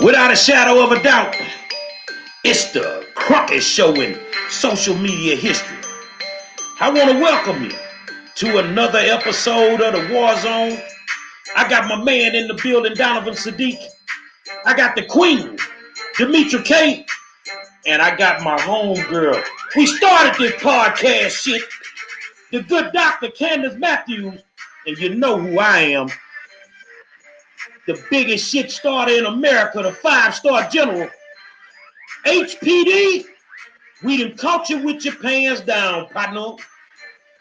Without a shadow of a doubt, it's the crooked show in social media history. I want to welcome you to another episode of the War Zone. I got my man in the building, Donovan Sadiq. I got the queen, Demetra K. And I got my homegirl. We started this podcast shit. The good Dr. Candace Matthews. And you know who I am. The biggest shit starter in America, the 5-star general. HPD, we done caught you with your pants down, partner.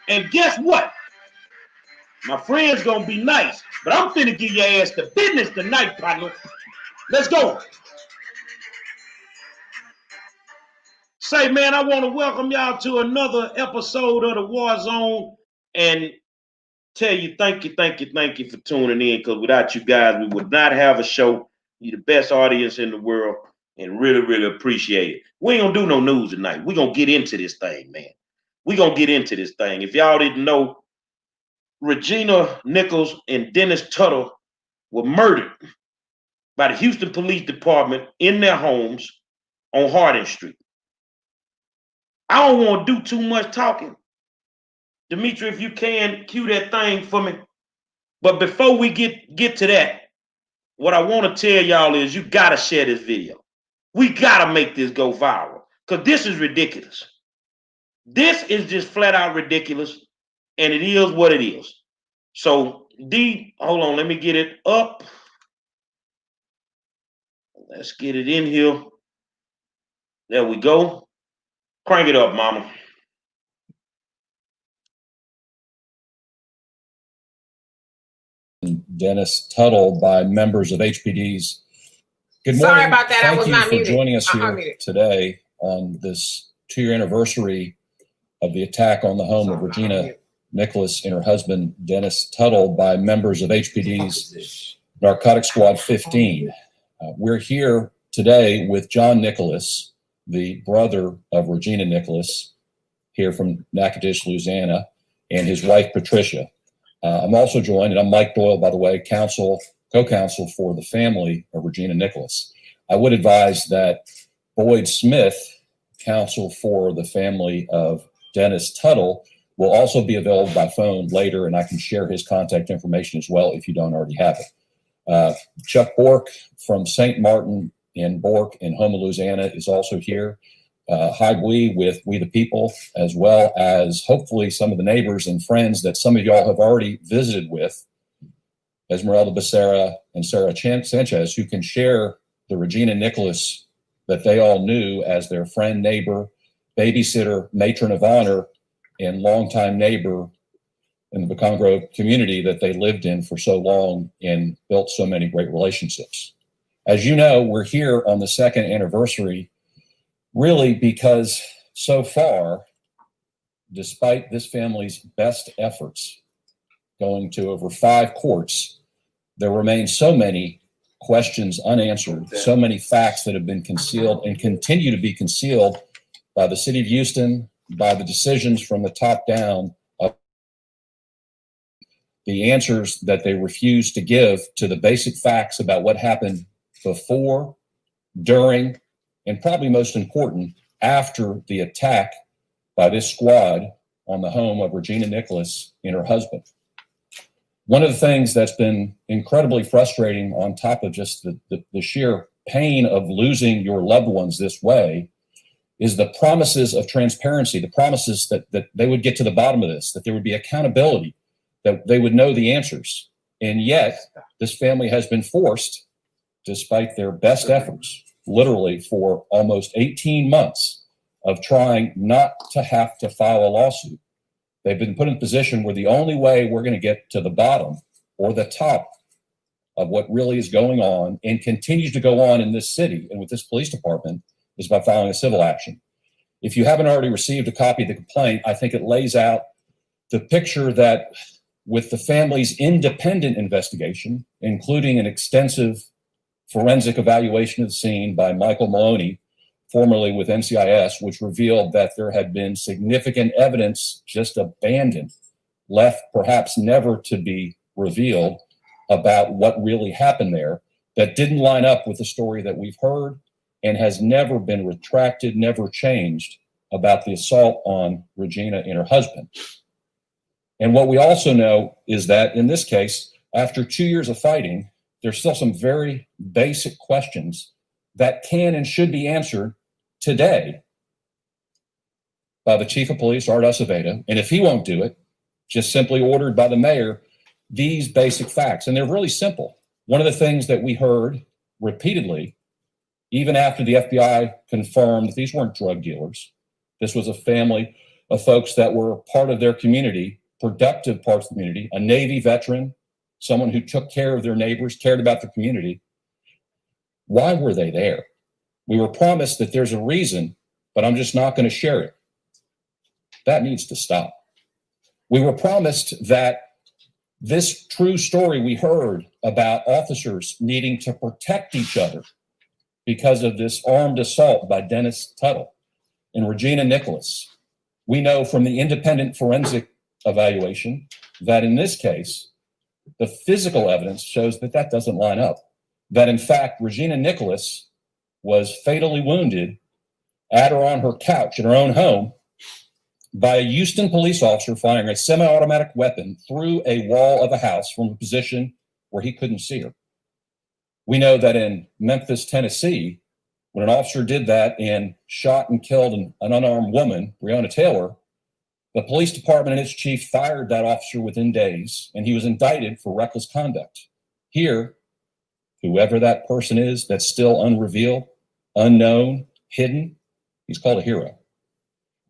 And guess what? My friend's gonna be nice, but I'm finna give your ass the business tonight, partner. Let's go. Say, man, I want to welcome y'all to another episode of the War Zone and tell you thank you for tuning in, because without you guys, we would not have a show. You're the best audience in the world and really appreciate it. We ain't gonna do no news tonight. We're gonna get into this thing, man. We're gonna get into this thing. If y'all didn't know, Regina Nichols and Dennis Tuttle were murdered by the Houston Police Department in their homes on Harding Street. I don't want to do too much talking. Demetra, if you can, cue that thing for me. But before we get to that, what I want to tell y'all is you got to share this video. We got to make this go viral, because this is ridiculous. This is just flat out ridiculous, and it is what it is. So, D, hold on, let me get it up. Let's get it in here. There we go. Crank it up, mama. Dennis Tuttle by members of HPD's. Good morning. Sorry about that. I was not muted. Thank you for joining us here muted today on this 2-year anniversary of the attack on the home of Regina Nichols and her husband, Dennis Tuttle, by members of HPD's Narcotic Squad 15. We're here today with John Nicholas, the brother of Regina Nichols, here from Natchitoches, Louisiana, and his wife, Patricia. I'm also joined, and I'm Mike Doyle, by the way, co-counsel for the family of Regina Nichols. I would advise that Boyd Smith, counsel for the family of Dennis Tuttle, will also be available by phone later, and I can share his contact information as well if you don't already have it. Chuck Bork from St. Martin and Bork in Houma, Louisiana is also here. Hi, with We the People, as well as hopefully some of the neighbors and friends that some of y'all have already visited with, Esmeralda Becerra and Sarah Sanchez, who can share the Regina Nichols that they all knew as their friend, neighbor, babysitter, matron of honor, and longtime neighbor in the Pecan Grove community that they lived in for so long and built so many great relationships. As you know, we're here on the 2nd anniversary, really because so far, despite this family's best efforts going to over 5 courts, there remain so many questions unanswered, so many facts that have been concealed and continue to be concealed by the city of Houston, by the decisions from the top down, of the answers that they refuse to give to the basic facts about what happened before, during, and probably most important, after the attack by this squad on the home of Regina Nichols and her husband. One of the things that's been incredibly frustrating, on top of just the sheer pain of losing your loved ones this way, is the promises of transparency, the promises that they would get to the bottom of this, that there would be accountability, that they would know the answers. And yet, this family has been forced, despite their best efforts, literally for almost 18 months of trying not to have to file a lawsuit. They've been put in a position where the only way we're going to get to the bottom or the top of what really is going on and continues to go on in this city and with this police department is by filing a civil action. If you haven't already received a copy of the complaint, I think it lays out the picture that with the family's independent investigation, including an extensive forensic evaluation of the scene by Michael Maloney, formerly with NCIS, which revealed that there had been significant evidence just abandoned, left perhaps never to be revealed about what really happened there, that didn't line up with the story that we've heard and has never been retracted, never changed about the assault on Regina and her husband. And what we also know is that in this case, after 2 years of fighting, there's still some very basic questions that can and should be answered today by the chief of police, Art Acevedo. And if he won't do it, just simply ordered by the mayor, these basic facts. And they're really simple. One of the things that we heard repeatedly, even after the FBI confirmed that these weren't drug dealers, this was a family of folks that were part of their community, productive parts of the community, a Navy veteran, someone who took care of their neighbors, cared about the community. Why were they there? We were promised that there's a reason, but I'm just not going to share it. That needs to stop. We were promised that this true story we heard about officers needing to protect each other because of this armed assault by Dennis Tuttle and Regina Nicholas. We know from the independent forensic evaluation that in this case, the physical evidence shows that that doesn't line up. That in fact, Regina Nicholas was fatally wounded at or on her couch in her own home by a Houston police officer firing a semi-automatic weapon through a wall of a house from a position where he couldn't see her. We know that in Memphis, Tennessee, when an officer did that and shot and killed an unarmed woman, Breonna Taylor, the police department and its chief fired that officer within days, and he was indicted for reckless conduct. Here, whoever that person is that's still unrevealed, unknown, hidden, he's called a hero.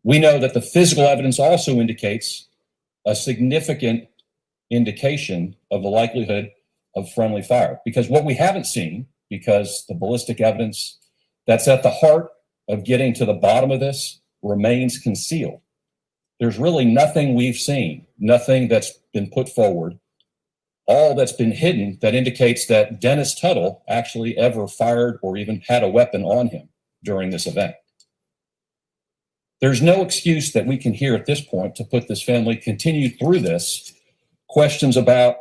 We know that the physical evidence also indicates a significant indication of the likelihood of friendly fire. Because what we haven't seen, because the ballistic evidence that's at the heart of getting to the bottom of this remains concealed. There's really nothing we've seen, nothing that's been put forward, all that's been hidden that indicates that Dennis Tuttle actually ever fired or even had a weapon on him during this event. There's no excuse that we can hear at this point to put this family continue through this. Questions about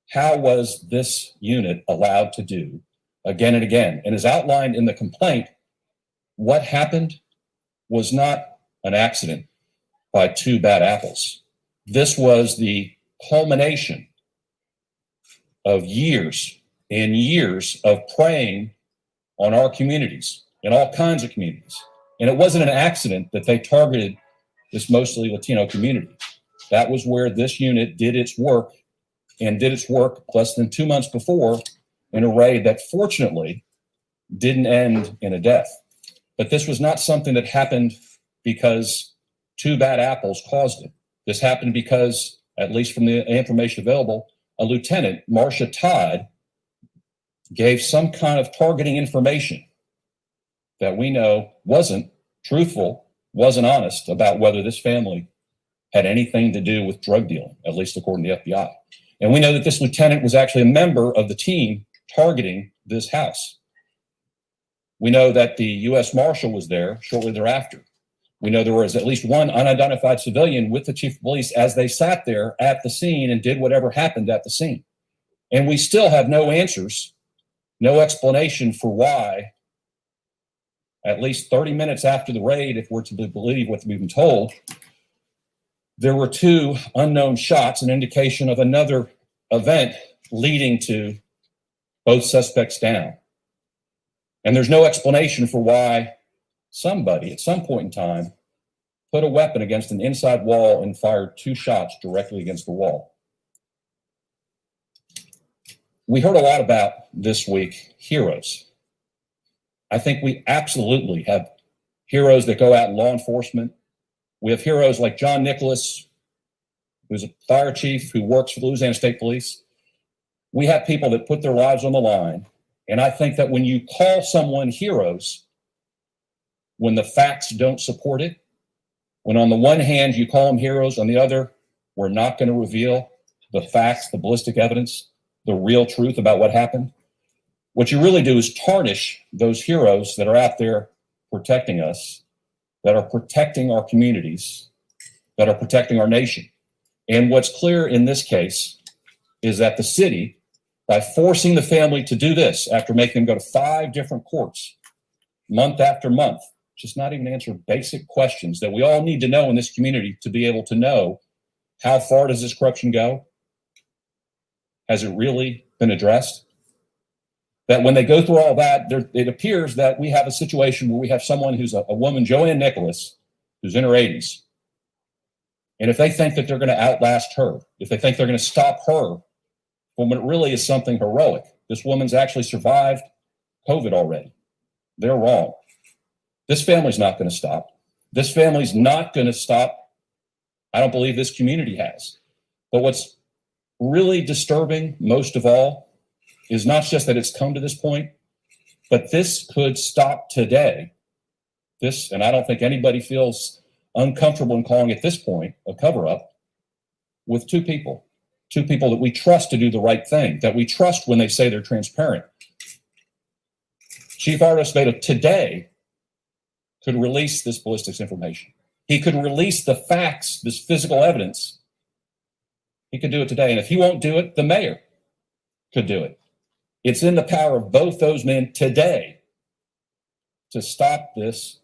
how was this unit allowed to do again and again? And as outlined in the complaint, what happened was not an accident by two bad apples. This was the culmination of years and years of preying on our communities and all kinds of communities. And it wasn't an accident that they targeted this mostly Latino community. That was where this unit did its work, and did its work less than 2 months before in a raid that fortunately didn't end in a death. But this was not something that happened because two bad apples caused it. This happened because, at least from the information available, a lieutenant, Marcia Todd, gave some kind of targeting information that we know wasn't truthful, wasn't honest about whether this family had anything to do with drug dealing, at least according to the FBI. And we know that this lieutenant was actually a member of the team targeting this house. We know that the U.S. Marshal was there shortly thereafter. We know there was at least one unidentified civilian with the chief of police as they sat there at the scene and did whatever happened at the scene. And we still have no answers, no explanation for why, at least 30 minutes after the raid, if we're to believe what we've been told, there were two unknown shots, an indication of another event leading to both suspects down. And there's no explanation for why somebody at some point in time put a weapon against an inside wall and fired two shots directly against the wall. We heard a lot about this week heroes. I think we absolutely have heroes that go out in law enforcement. We have heroes like John Nicholas, who's a fire chief who works for the Louisiana State Police. We have people that put their lives on the line. And I think that when you call someone heroes, when the facts don't support it, when on the one hand you call them heroes, on the other, we're not going to reveal the facts, the ballistic evidence, the real truth about what happened. What you really do is tarnish those heroes that are out there protecting us, that are protecting our communities, that are protecting our nation. And what's clear in this case is that the city, by forcing the family to do this after making them go to 5 different courts month after month, just not even answer basic questions that we all need to know in this community to be able to know how far does this corruption go? Has it really been addressed? That when they go through all that, it appears that we have a situation where we have someone who's a woman, Joanne Nicholas, who's in her 80s. And if they think that they're going to outlast her, if they think they're going to stop her from what really is something heroic, this woman's actually survived COVID already. They're wrong. This family's not going to stop. This family's not going to stop. I don't believe this community has. But what's really disturbing most of all is not just that it's come to this point, but this could stop today. This, and I don't think anybody feels uncomfortable in calling at this point a cover-up, with 2 people that we trust to do the right thing, that we trust when they say they're transparent. Chief Artosveda today could release this ballistics information. He could release the facts, this physical evidence. He could do it today. And if he won't do it, the mayor could do it. It's in the power of both those men today to stop this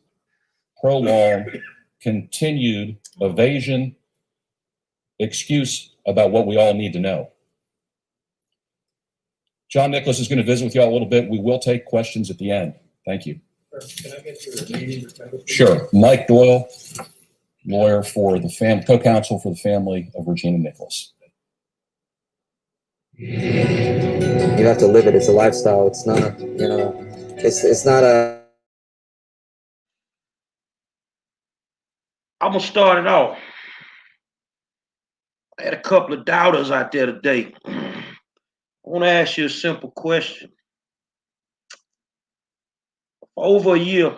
prolonged, continued evasion, excuse about what we all need to know. John Nicholas is going to visit with you all a little bit. We will take questions at the end. Thank you. Can I get your name? Sure. Mike Doyle, lawyer for the co-counsel for the family of Regina Nicholas. You have to live it. It's a lifestyle. It's not, it's not a. I'm gonna start it off. I had a couple of doubters out there today. I want to ask you a simple question. For over a year,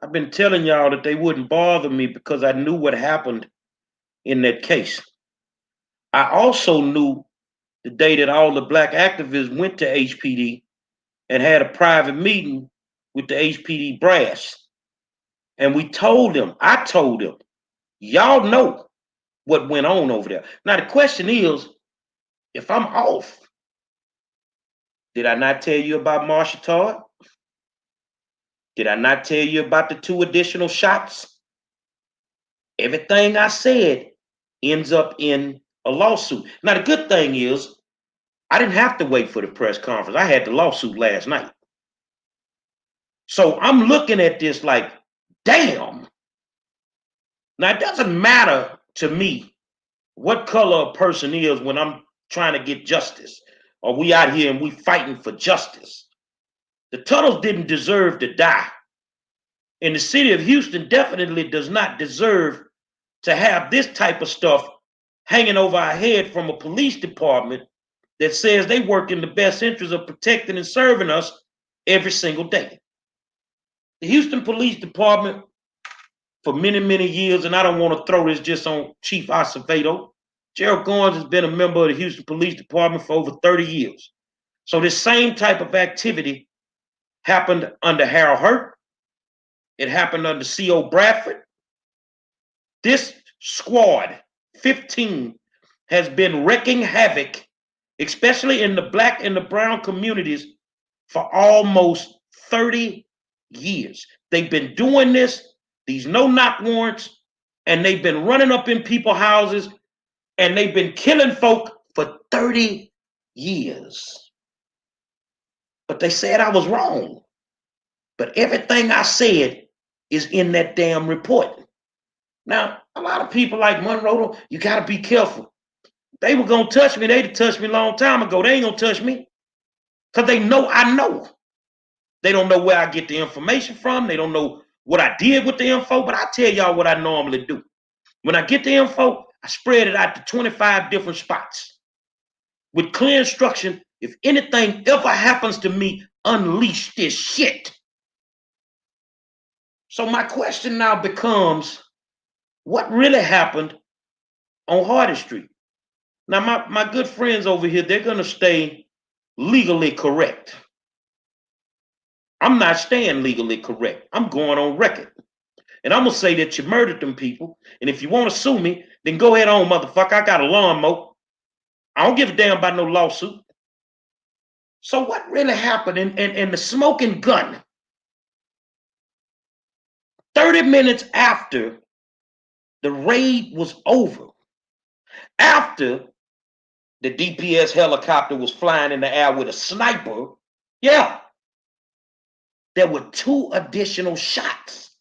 I've been telling y'all that they wouldn't bother me because I knew what happened in that case. I also knew the day that all the black activists went to HPD and had a private meeting with the HPD brass. And we told them, I told them, y'all know what went on over there. Now the question is, if I'm off, did I not tell you about Marsha Todd? Did I not tell you about the 2 additional shots? Everything I said ends up in a lawsuit. Now the good thing is, I didn't have to wait for the press conference. I had the lawsuit last night. So I'm looking at this like, damn. Now it doesn't matter to me what color a person is when I'm trying to get justice, or we out here and we fighting for justice. The Tuttles didn't deserve to die. And the city of Houston definitely does not deserve to have this type of stuff hanging over our head from a police department that says they work in the best interest of protecting and serving us every single day. The Houston Police Department, for many, many years, and I don't want to throw this just on Chief Acevedo, Gerald Goines has been a member of the Houston Police Department for over 30 years. So this same type of activity happened under Harold Hurt. It happened under C.O. Bradford. This squad, 15, has been wreaking havoc, especially in the black and the brown communities, for almost 30 years. They've been doing this, these no-knock warrants, and they've been running up in people's houses, and they've been killing folk for 30 years. But they said I was wrong. But everything I said is in that damn report. Now, a lot of people like Monroe, you got to be careful. They were going to touch me. They'd touched me a long time ago. They ain't going to touch me because they know I know. They don't know where I get the information from. They don't know what I did with the info, but I tell y'all what I normally do. When I get the info, I spread it out to 25 different spots with clear instruction. If anything ever happens to me, unleash this shit. So my question now becomes, what really happened on Hardy Street? Now, my good friends over here, they're going to stay legally correct. I'm not staying legally correct. I'm going on record. And I'm going to say that you murdered them people. And if you want to sue me, then go ahead on, motherfucker. I got a lawnmower. I don't give a damn about no lawsuit. So what really happened in the smoking gun? 30 minutes after the raid was over, after the DPS helicopter was flying in the air with a sniper, yeah, there were 2 additional shots.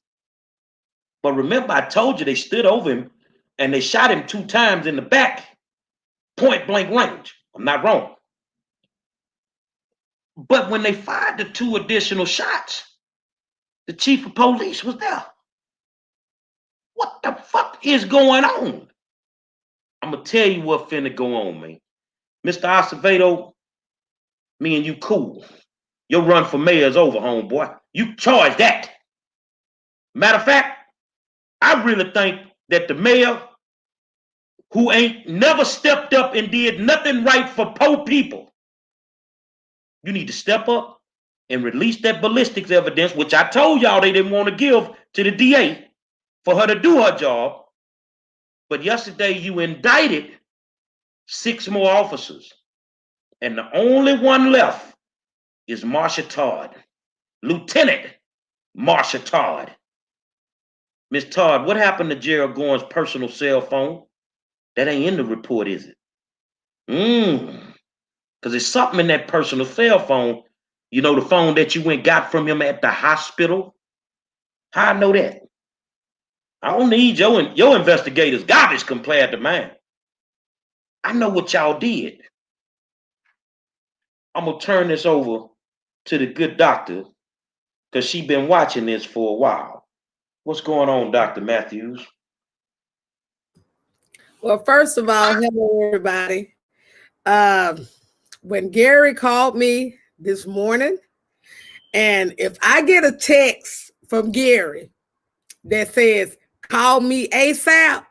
But remember, I told you they stood over him and they shot him 2 times in the back, point blank range. I'm not wrong. But when they fired the 2 additional shots, the chief of police was there. What the fuck is going on? I'm gonna tell you what finna go on, man. Mr. Acevedo, me and you cool. Your run for mayor is over, homeboy. You charge that. Matter of fact, I really think that the mayor, who ain't never stepped up and did nothing right for poor people, you need to step up and release that ballistics evidence, which I told y'all they didn't want to give to the DA for her to do her job. But yesterday you indicted 6 more officers, and the only one left is Marsha Todd, Lieutenant Marsha Todd. Miss Todd, what happened to Gerald Goines' personal cell phone? That ain't in the report, is it? Because there's something in that personal cell phone. You know, the phone that you went got from him at the hospital? How I know that? I don't need your investigators' garbage compared to mine. I know what y'all did. I'm going to turn this over to the good doctor because she's been watching this for a while. What's going on, Dr. Matthews? Well, first of all, hello, everybody. When Gary called me this morning, and if I get a text from Gary that says, call me ASAP,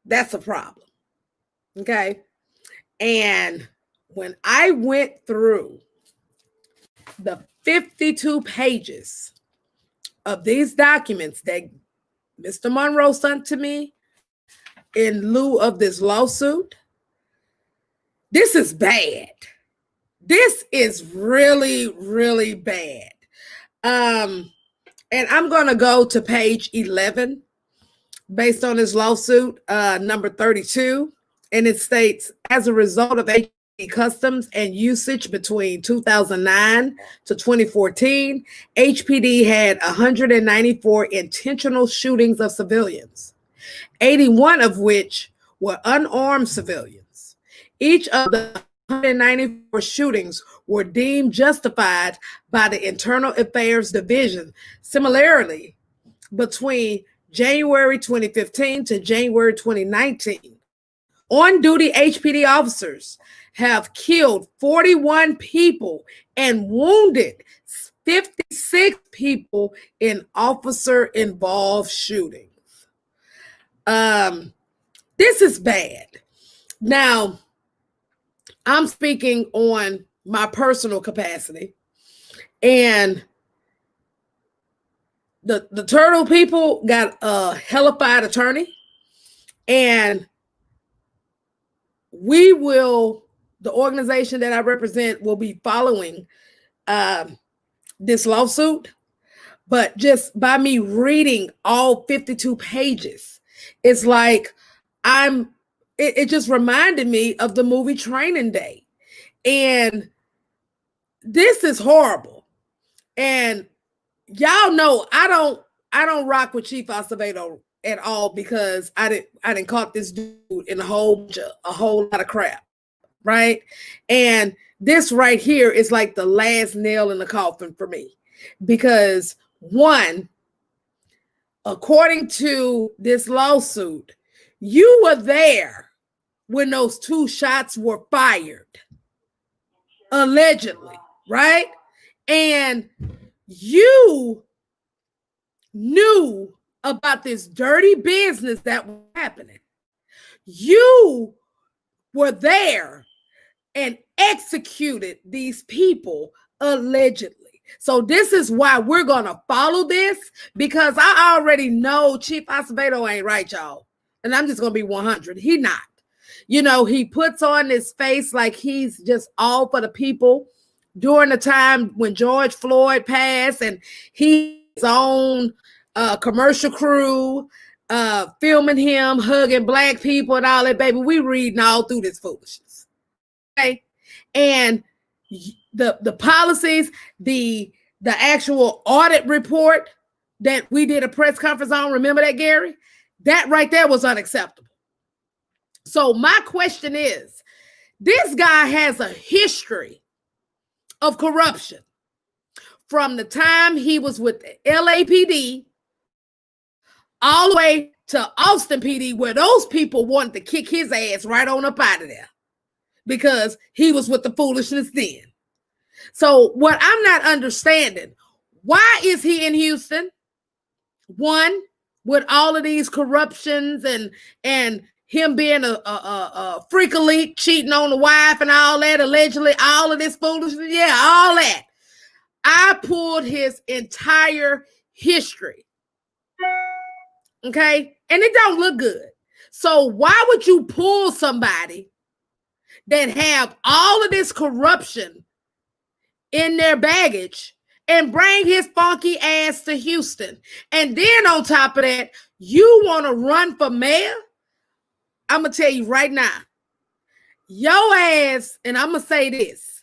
that's a problem. Okay. And when I went through the 52 pages of these documents that Mr. Monroe sent to me in lieu of this lawsuit, this is bad. This is really, really bad. And I'm going to go to page 11 based on this lawsuit, number 32. And it states, as a result of HPD customs and usage between 2009 to 2014, HPD had 194 intentional shootings of civilians, 81 of which were unarmed civilians. Each of the 194 shootings were deemed justified by the Internal Affairs Division. Similarly, between January 2015 to January 2019, on-duty HPD officers have killed 41 people and wounded 56 people in officer-involved shootings. This is bad. Now, I'm speaking on my personal capacity, and the Turtle people got a hellified attorney, and the organization that I represent will be following this lawsuit. But just by me reading all 52 pages, it's like it just reminded me of the movie Training Day. And this is horrible. And y'all know I don't rock with Chief Acevedo at all, because I didn't caught this dude in a whole lot of crap, right? And this right here is like the last nail in the coffin for me, because one, according to this lawsuit, you were there when those 2 shots were fired, allegedly, right? And you knew about this dirty business that was happening. You were there and executed these people allegedly. So this is why we're going to follow this, because I already know Chief Acevedo ain't right, y'all. And I'm just going to be 100. He not. You know, he puts on this face like he's just all for the people during the time when George Floyd passed, and his own commercial crew filming him hugging black people and all that. Baby, we reading all through this foolishness. Okay, and the policies, the actual audit report that we did a press conference on. Remember that, Gary? That right there was unacceptable. So my question is, this guy has a history of corruption from the time he was with the LAPD all the way to Austin PD, where those people wanted to kick his ass right on up out of there because he was with the foolishness then. So what I'm not understanding, why is he in Houston? One, with all of these corruptions and him being a freak-a-leak, cheating on the wife and all that, allegedly, all of this foolishness, yeah, all that. I pulled his entire history, okay? And it don't look good. So why would you pull somebody that have all of this corruption in their baggage and bring his funky ass to Houston? And then on top of that, you want to run for mayor? I'm going to tell you right now, your ass, and I'm going to say this,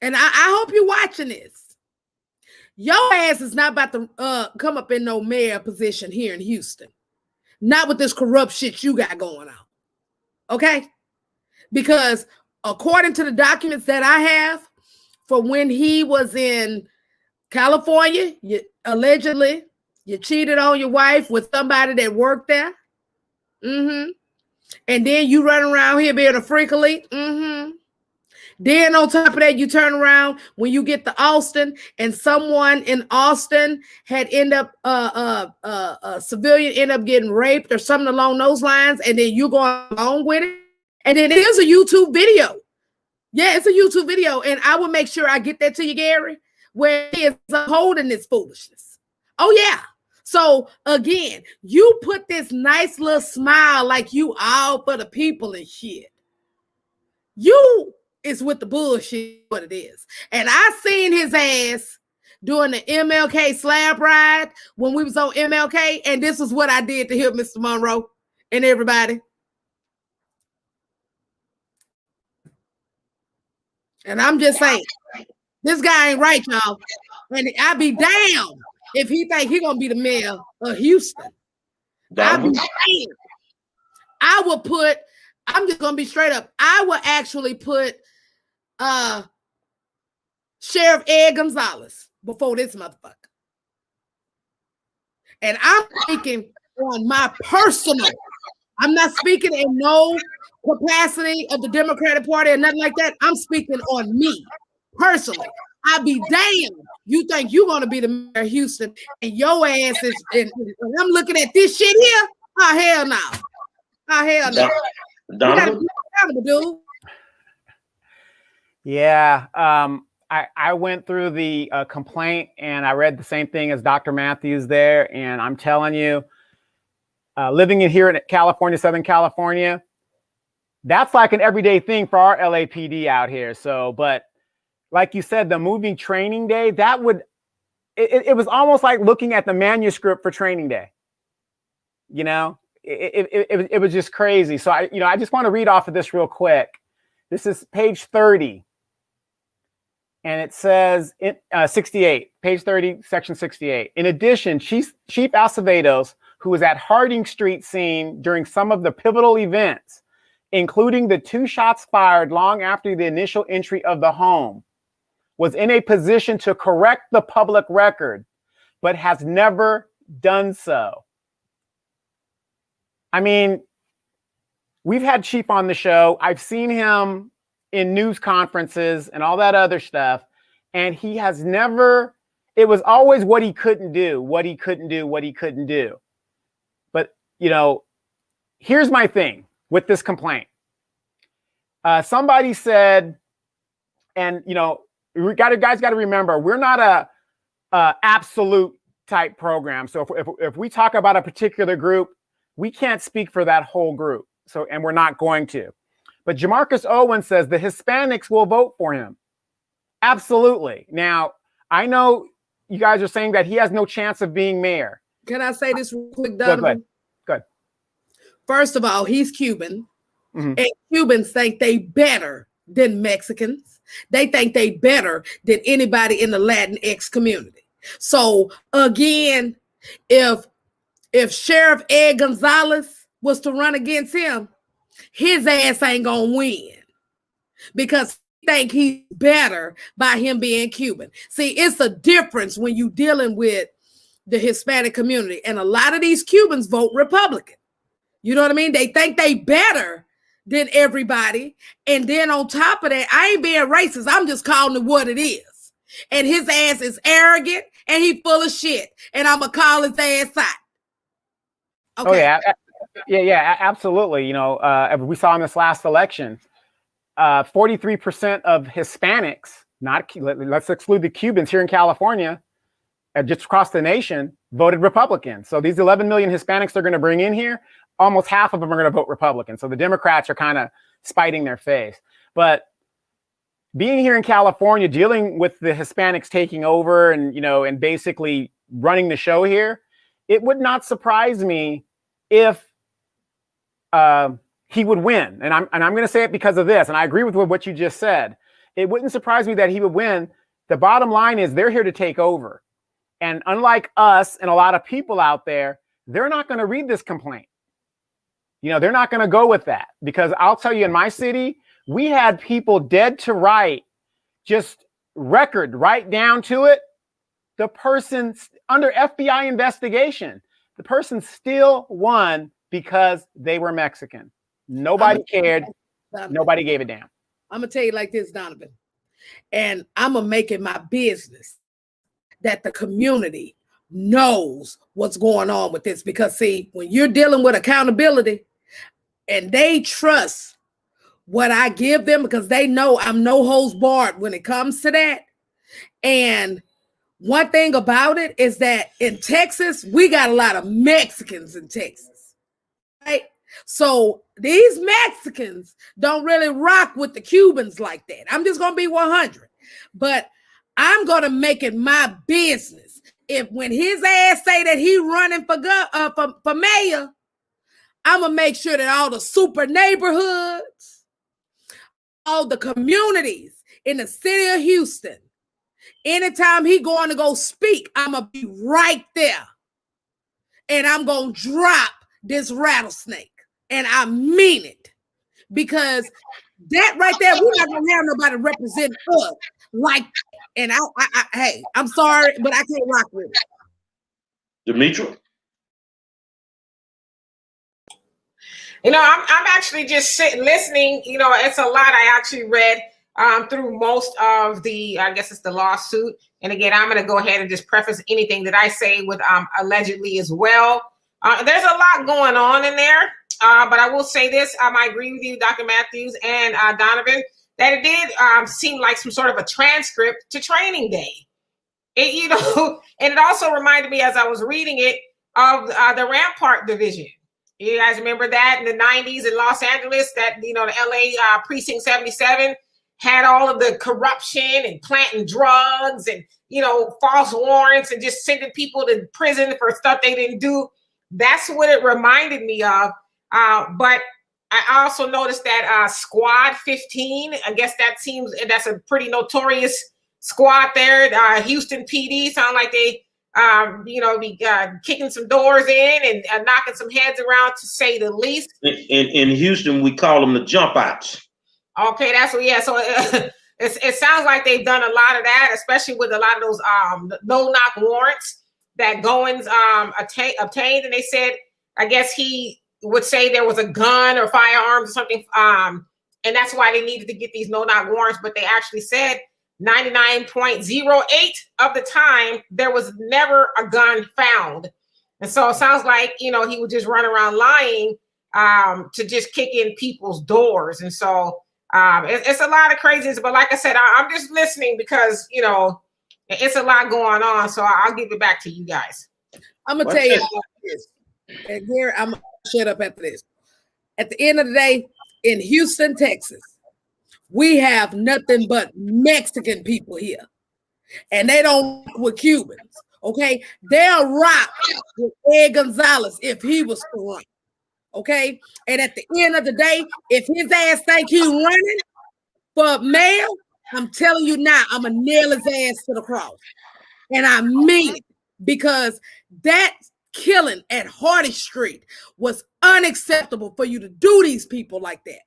and I hope you're watching this. Your ass is not about to come up in no mayor position here in Houston. Not with this corrupt shit you got going on. Okay? Because according to the documents that I have, for when he was in California, allegedly, you cheated on your wife with somebody that worked there. And then you run around here being a freak elite. Then on top of that, you turn around when you get to Austin and someone in Austin had end up, a civilian end up getting raped or something along those lines. And then you go along with it. And then there's a YouTube video. Yeah, it's a YouTube video. And I will make sure I get that to you, Gary, where he is holding this foolishness. Oh, yeah. So again, you put this nice little smile like you all for the people and shit. You is with the bullshit, what it is. And I seen his ass during the MLK slab ride when we was on MLK, and this is what I did to him, Mr. Monroe and everybody. And I'm just saying, this guy ain't right, y'all. And I be damned if he think he gonna be the mayor of Houston. I be damned. I will put, I'm just gonna be straight up. I will actually put Sheriff Ed Gonzalez before this motherfucker. And I'm speaking on my personal, I'm not speaking in no capacity of the Democratic Party or nothing like that. I'm speaking on me personally. I be damned. You think you're gonna be the mayor of Houston and your ass is, and I'm looking at this shit here. Oh, hell no. Oh, hell no. You gotta be accountable, dude. Yeah, I went through the complaint and I read the same thing as Dr. Matthews there. And I'm telling you, living in here in California, Southern California, that's like an everyday thing for our LAPD out here. So, but like you said, the moving training day, that would, it was almost like looking at the manuscript for training day. You know, it was just crazy. So I just want to read off of this real quick. This is page 30. And it says, 68, page 30, section 68. In addition, Chief Acevedos, who was at Harding Street scene during some of the pivotal events, including the 2 shots fired long after the initial entry of the home, was in a position to correct the public record, but has never done so. I mean, we've had Chief on the show. I've seen him in news conferences and all that other stuff. And he has never, it was always what he couldn't do, what he couldn't do, what he couldn't do. But, you know, here's my thing with this complaint. Somebody said, and, you know, guys got to remember, we're not a absolute type program. So if we talk about a particular group, we can't speak for that whole group. So, and we're not going to. But Jamarcus Owen says the Hispanics will vote for him. Absolutely. Now, I know you guys are saying that he has no chance of being mayor. Can I say this real quick, Go ahead. Donovan? Good. First of all, he's Cuban, Mhm. and Cubans think they better than Mexicans. They think they better than anybody in the Latinx community. So again, if Sheriff Ed Gonzalez was to run against him, his ass ain't gonna win because he think he's better by him being Cuban. See, it's a difference when you dealing with the Hispanic community, and a lot of these Cubans vote Republican. You know what I mean? They think they better than everybody. And then on top of that, I ain't being racist. I'm just calling it what it is. And his ass is arrogant and he full of shit. And I'm going to call his ass out. Okay. Oh, yeah. Yeah, absolutely. You know, we saw in this last election, 43% of Hispanics, let's exclude the Cubans here in California, just across the nation, voted Republican. So these 11 million Hispanics they're going to bring in here, almost half of them are going to vote Republican. So the Democrats are kind of spiting their face. But being here in California, dealing with the Hispanics taking over and, you know, and basically running the show here, it would not surprise me if he would win. And I'm going to say it because of this. And I agree with what you just said. It wouldn't surprise me that he would win. The bottom line is they're here to take over. And unlike us and a lot of people out there, they're not going to read this complaint. You know, they're not going to go with that, because I'll tell you, in my city, we had people dead to right, just record right down to it. The person under FBI investigation, the person still won because they were Mexican. Nobody cared. Nobody gave a damn. I'm going to tell you like this, Donovan, and I'm going to make it my business that the community knows what's going on with this, because see, when you're dealing with accountability and they trust what I give them, because they know I'm no holds barred when it comes to that. And one thing about it is that in Texas, we got a lot of Mexicans in Texas, right? So these Mexicans don't really rock with the Cubans like that. I'm just going to be 100, but I'm going to make it my business. If when his ass say that he running for mayor, I'm going to make sure that all the super neighborhoods, all the communities in the city of Houston, anytime he going to go speak, I'm going to be right there. And I'm going to drop this rattlesnake. And I mean it. Because that right there, we're not going to have nobody represent us like that. And hey, I'm sorry, but I can't rock with it. Demetra? You know, I'm actually just sitting, listening. You know, it's a lot. I actually read through most of the, I guess it's the lawsuit. And again, I'm going to go ahead and just preface anything that I say with allegedly as well. There's a lot going on in there. But I will say this. I agree with you, Dr. Matthews and Donovan, that it did seem like some sort of a transcript to training day. It, you know, and it also reminded me as I was reading it of the Rampart division. You guys remember that in the 90s in Los Angeles, that, you know, the LA Precinct 77 had all of the corruption and planting drugs and, you know, false warrants and just sending people to prison for stuff they didn't do. That's what it reminded me of. But I also noticed that Squad 15, I guess that's a pretty notorious squad there. Houston PD sound like they, you know, be kicking some doors in and knocking some heads around, to say the least. In Houston, we call them the jump outs. Okay, that's what, yeah. So it sounds like they've done a lot of that, especially with a lot of those no-knock warrants that Goines obtained. And they said, I guess he would say there was a gun or firearms or something. And that's why they needed to get these no-knock warrants. But they actually said 99.08 of the time, there was never a gun found. And so it sounds like, you know, he would just run around lying to just kick in people's doors. And so it's a lot of craziness. But like I said, I'm just listening because, you know, it's a lot going on. So I'll give it back to you guys. I'm going to tell you this. And here, I'm going to shut up after this. At the end of the day, in Houston, Texas, we have nothing but Mexican people here. And they don't rock with Cubans. Okay. They'll rock with Ed Gonzalez if he was to run. Okay. And at the end of the day, if his ass think he running for mayor, I'm telling you now, I'm gonna nail his ass to the cross. And I mean it, because that killing at Hardy Street was unacceptable for you to do these people like that.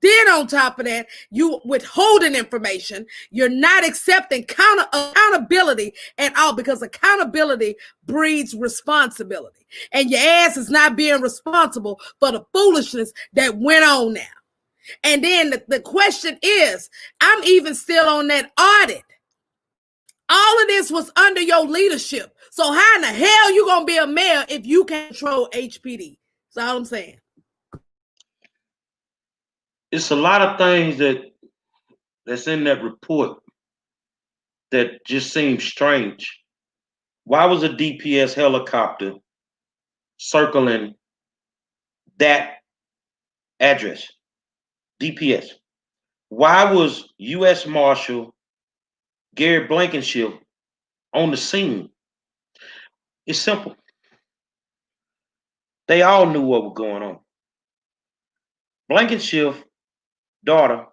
Then on top of that, you withholding information. You're not accepting accountability at all, because accountability breeds responsibility. And your ass is not being responsible for the foolishness that went on now. And then the question is, I'm even still on that audit. All of this was under your leadership. So how in the hell you gonna be a mayor if you can't control HPD? That's all I'm saying. It's a lot of things that's in that report that just seem strange. Why was a DPS helicopter circling that address? DPS. Why was U.S. Marshal Gary Blankenship on the scene? It's simple. They all knew what was going on. Blankenship's daughter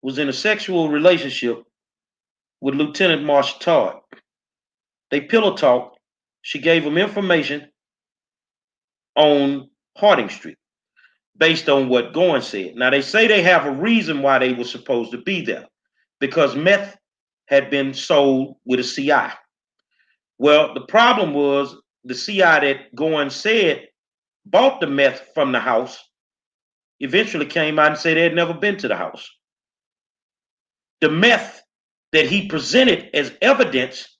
was in a sexual relationship with Lieutenant Marshal Todd. They pillow talked. She gave him information on Harding Street based on what Goines said. Now, they say they have a reason why they were supposed to be there, because meth had been sold with a CI. Well, the problem was the CI that Goines said bought the meth from the house eventually came out and said they had never been to the house. The meth that he presented as evidence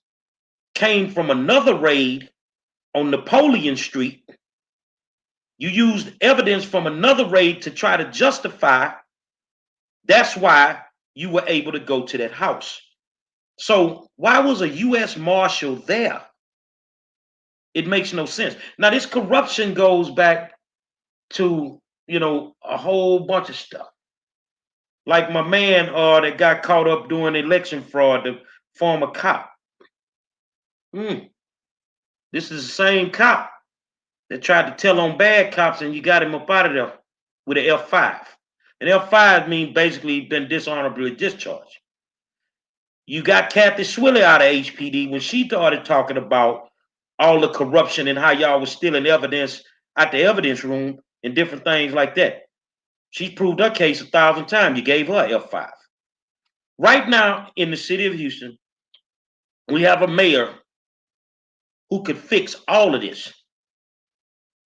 came from another raid on Napoleon Street. You used evidence from another raid to try to justify. That's why you were able to go to that house. So why was a U.S. Marshal there? It makes no sense. Now, this corruption goes back to, a whole bunch of stuff. Like my man that got caught up doing election fraud, the former cop. This is the same cop that tried to tell on bad cops, and you got him up out of there with an F5. And F5 means basically been dishonorably discharged. You got Kathy Swilly out of HPD when she started talking about all the corruption and how y'all was stealing evidence at the evidence room and different things like that. She's proved her case 1,000 times. You gave her F5. Right now in the city of Houston, we have a mayor who could fix all of this.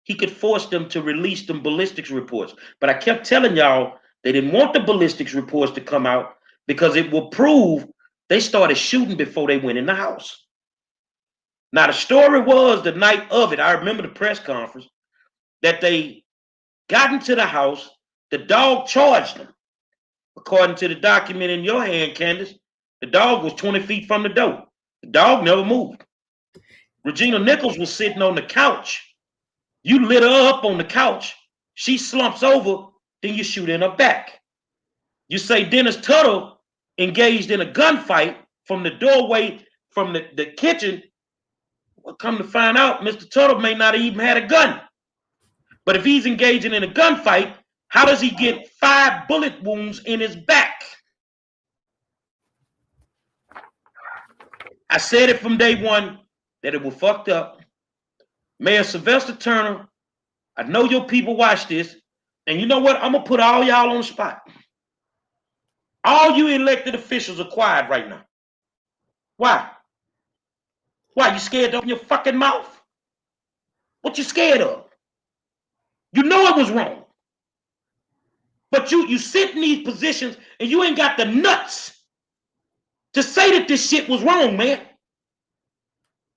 He could force them to release them ballistics reports. But I kept telling y'all they didn't want the ballistics reports to come out because it will prove they started shooting before they went in the house. Now, the story was the night of it, I remember the press conference, that they got into the house, the dog charged them. According to the document in your hand, Candace, the dog was 20 feet from the door. The dog never moved. Regina Nichols was sitting on the couch. You lit her up on the couch. She slumps over, then you shoot in her back. You say Dennis Tuttle engaged in a gunfight from the doorway from the kitchen. Well, come to find out, Mr. Tuttle may not have even had a gun. But if he's engaging in a gunfight, how does he get 5 bullet wounds in his back? I said it from day one that it was fucked up. Mayor Sylvester Turner, I know your people watch this, and you know what? I'm going to put all y'all on the spot. All you elected officials are quiet right now. Why? Why? You scared to open your fucking mouth? What you scared of? You know it was wrong. But you sit in these positions and you ain't got the nuts to say that this shit was wrong, man.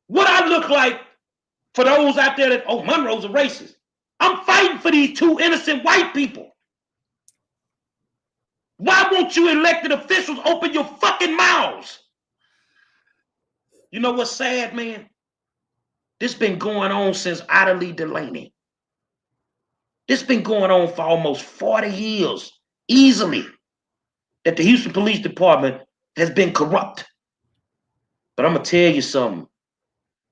What I look like for those out there that, oh, Monroe's a racist. I'm fighting for these 2 innocent white people. Why won't you elected officials open your fucking mouths? You know what's sad, man? This been going on since Ida Lee Delaney. This been going on for almost 40 years, easily, that the Houston Police Department has been corrupt. But I'm going to tell you something.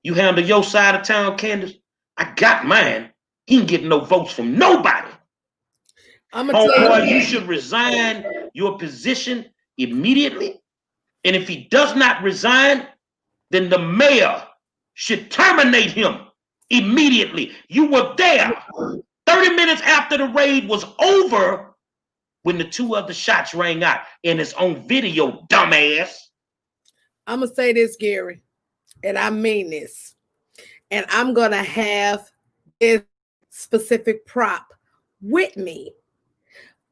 You handle your side of town, Candace, I got mine. He ain't getting no votes from nobody. I'm gonna tell Homeboy, you should resign your position immediately. And if he does not resign, then the mayor should terminate him immediately. You were there 30 minutes after the raid was over when the 2 other shots rang out, and it's on video, dumbass. I'm gonna say this, Gary, and I mean this. And I'm gonna have this specific prop with me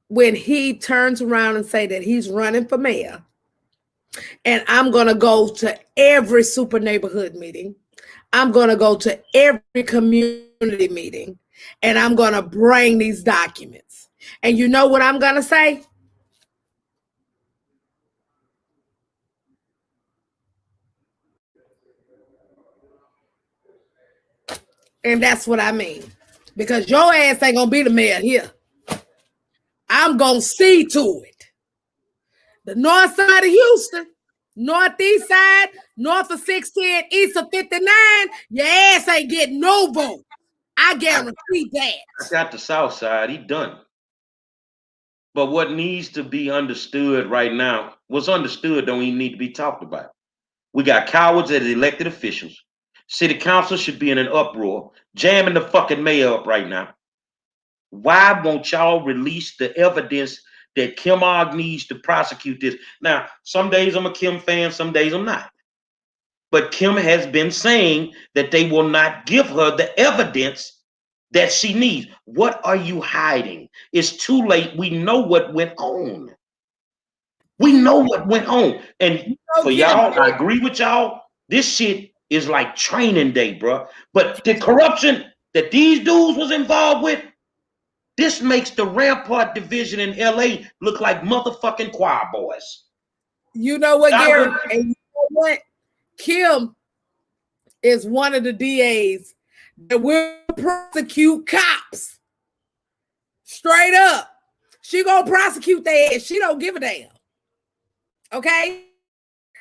when he turns around and say that he's running for mayor. And I'm gonna go to every super neighborhood meeting. I'm gonna go to every community meeting, and I'm gonna bring these documents. And you know what I'm gonna say? And that's what I mean. Because your ass ain't gonna be the mayor here. I'm gonna see to it. The north side of Houston, northeast side, north of 610, east of 59, your ass ain't getting no vote. I guarantee that. I got the south side, he done. But what needs to be understood right now, what's understood don't even need to be talked about. We got cowards as elected officials. City council should be in an uproar, jamming the fucking mayor up right now. Why won't y'all release the evidence that Kim Og needs to prosecute this? Now, some days I'm a Kim fan, some days I'm not. But Kim has been saying that they will not give her the evidence that she needs. What are you hiding? It's too late. We know what went on. We know what went on. And for y'all, I agree with y'all. This shit is like training day, bro. But the corruption that these dudes was involved with, this makes the Rampart division in LA look like motherfucking choir boys. You know what, Gary? And you know what? Kim is one of the DAs that will prosecute cops. Straight up. She gonna prosecute their ass. She don't give a damn. Okay?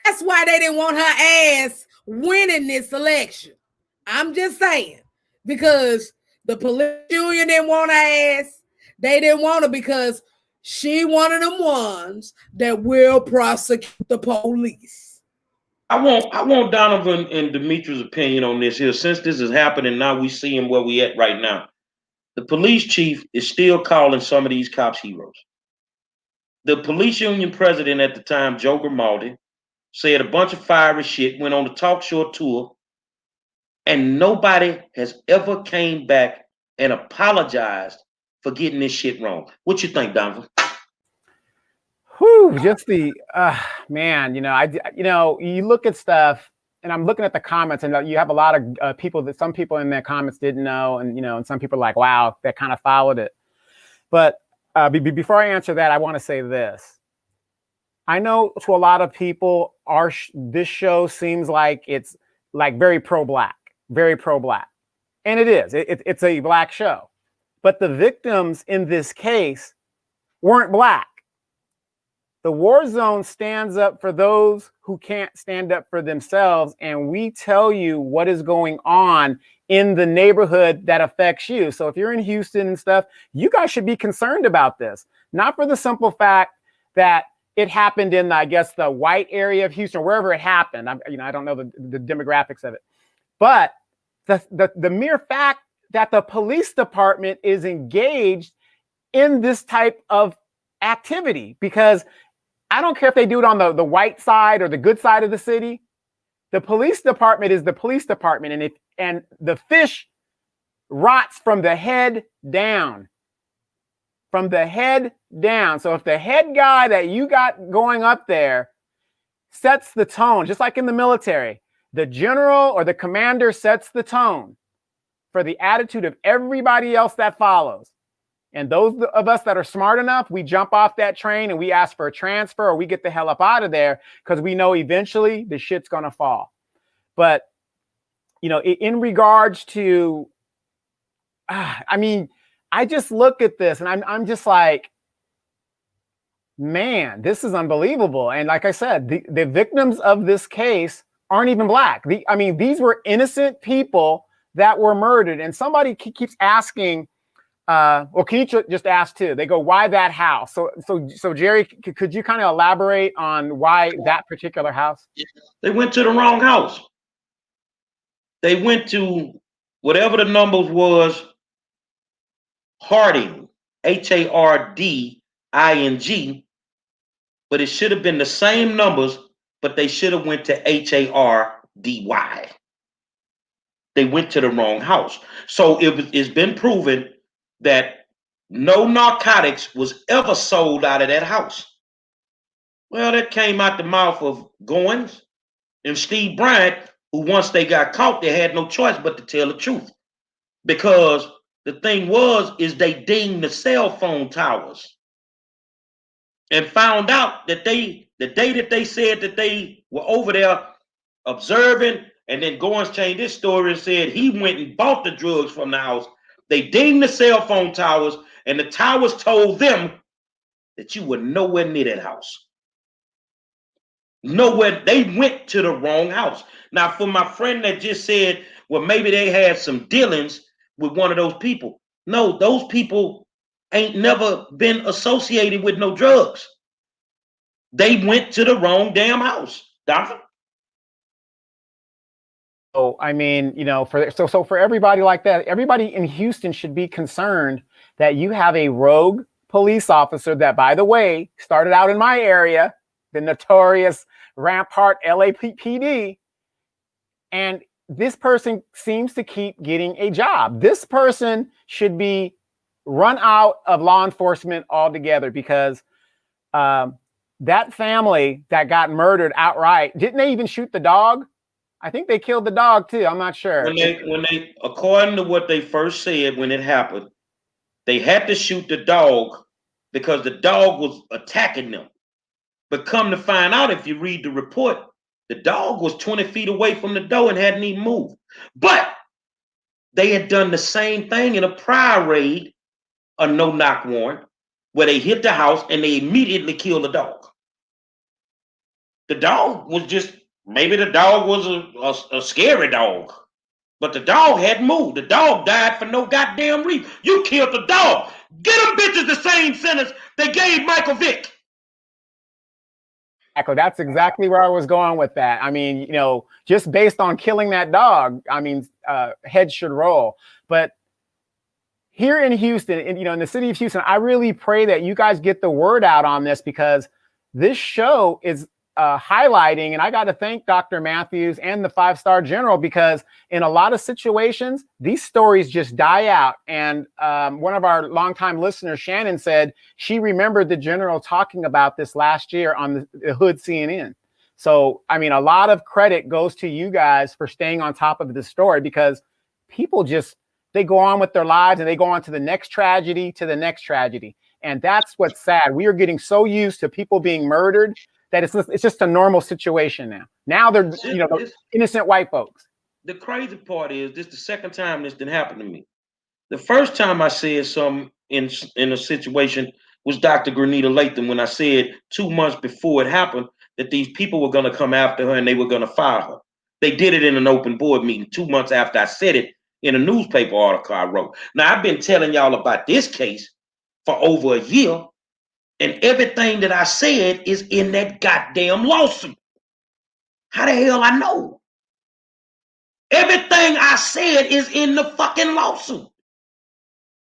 That's why they didn't want her ass winning this election. I'm just saying. Because the police union didn't want her ass. They didn't want her because she one of them ones that will prosecute the police. I want Donovan and Demetri's opinion on this here. Since this is happening now, we seeing where we at right now. The police chief is still calling some of these cops heroes. The police union president at the time, Joe Grimaldi, said a bunch of fiery shit, went on the talk show tour, and nobody has ever came back and apologized for getting this shit wrong. What you think, Donovan? Whew, just the man, you look at stuff, and I'm looking at the comments, and you have a lot of people that some people in their comments didn't know, and and some people are like, wow, that kind of followed it. But before I answer that, I want to say this. I know to a lot of people, this show seems like it's like very pro-black, and it is. It's a black show, but the victims in this case weren't black. The war zone stands up for those who can't stand up for themselves, and we tell you what is going on in the neighborhood that affects you. So if you're in Houston and stuff, you guys should be concerned about this, not for the simple fact that it happened in, I guess, the white area of Houston, or wherever it happened. I don't know the demographics of it, but the mere fact that the police department is engaged in this type of activity, because I don't care if they do it on the white side or the good side of the city. The police department is the police department, and the fish rots from the head down. From the head down. So if the head guy that you got going up there sets the tone, just like in the military, the general or the commander sets the tone for the attitude of everybody else that follows. And those of us that are smart enough, we jump off that train and we ask for a transfer, or we get the hell up out of there, because we know eventually the shit's going to fall. But, in regards to, I just look at this and I'm just like, man, this is unbelievable. And like I said, the victims of this case aren't even black. I mean, these were innocent people that were murdered. And somebody keeps asking, well, can you just ask too? They go, why that house? So Jerry, could you kind of elaborate on why that particular house? They went to the wrong house. They went to whatever the numbers was, Harding, Harding, but it should have been the same numbers, but they should have went to Hardy. They went to the wrong house. So it's been proven that no narcotics was ever sold out of that house. Well, that came out the mouth of Goines and Steve Bryant, who once they got caught, they had no choice but to tell the truth. Because the thing is they dinged the cell phone towers and found out that the day that they said that they were over there observing, and then Goines changed his story and said he went and bought the drugs from the house. They dinged the cell phone towers, and the towers told them that you were nowhere near that house. Nowhere. They went to the wrong house. Now, for my friend that just said, well, maybe they had some dealings with one of those people. No, those people ain't never been associated with no drugs. They went to the wrong damn house, Doctor. So I mean, you know, so for everybody like that, everybody in Houston should be concerned that you have a rogue police officer that, by the way, started out in my area, the notorious Rampart LAPD, and this person seems to keep getting a job. This person should be run out of law enforcement altogether, because that family that got murdered outright, didn't they even shoot the dog? I think they killed the dog too. I'm not sure. When they, according to what they first said when it happened, they had to shoot the dog because the dog was attacking them. But come to find out, if you read the report, the dog was 20 feet away from the door and hadn't even moved. But they had done the same thing in a prior raid, a no-knock warrant, where they hit the house and they immediately killed the dog. The dog was just, maybe the dog was a scary dog, but the dog hadn't moved. The dog died for no goddamn reason. You killed the dog. Get them bitches the same sentence they gave Michael Vick. Exactly. That's exactly where I was going with that. I mean, you know, just based on killing that dog, I mean, heads should roll. But here in Houston, you know, in the city of Houston, I really pray that you guys get the word out on this, because this show is highlighting, and I got to thank Dr. Matthews and the 5-star general, because in a lot of situations, these stories just die out. And one of our longtime listeners, Shannon, said she remembered the general talking about this last year on the Hood CNN. So, I mean, a lot of credit goes to you guys for staying on top of this story, because people just, they go on with their lives and they go on to the next tragedy, to the next tragedy. And that's what's sad. We are getting so used to people being murdered that it's just a normal situation now. Now they're, you know, innocent white folks. The crazy part is, this is the second time this didn't happen to me. The first time I said something in a situation was Dr. Grenita Latham, when I said 2 months before it happened that these people were going to come after her and they were going to fire her. They did it in an open board meeting 2 months after I said it in a newspaper article I wrote. Now, I've been telling y'all about this case for over a year, and everything that I said is in that goddamn lawsuit. How the hell I know? Everything I said is in the fucking lawsuit.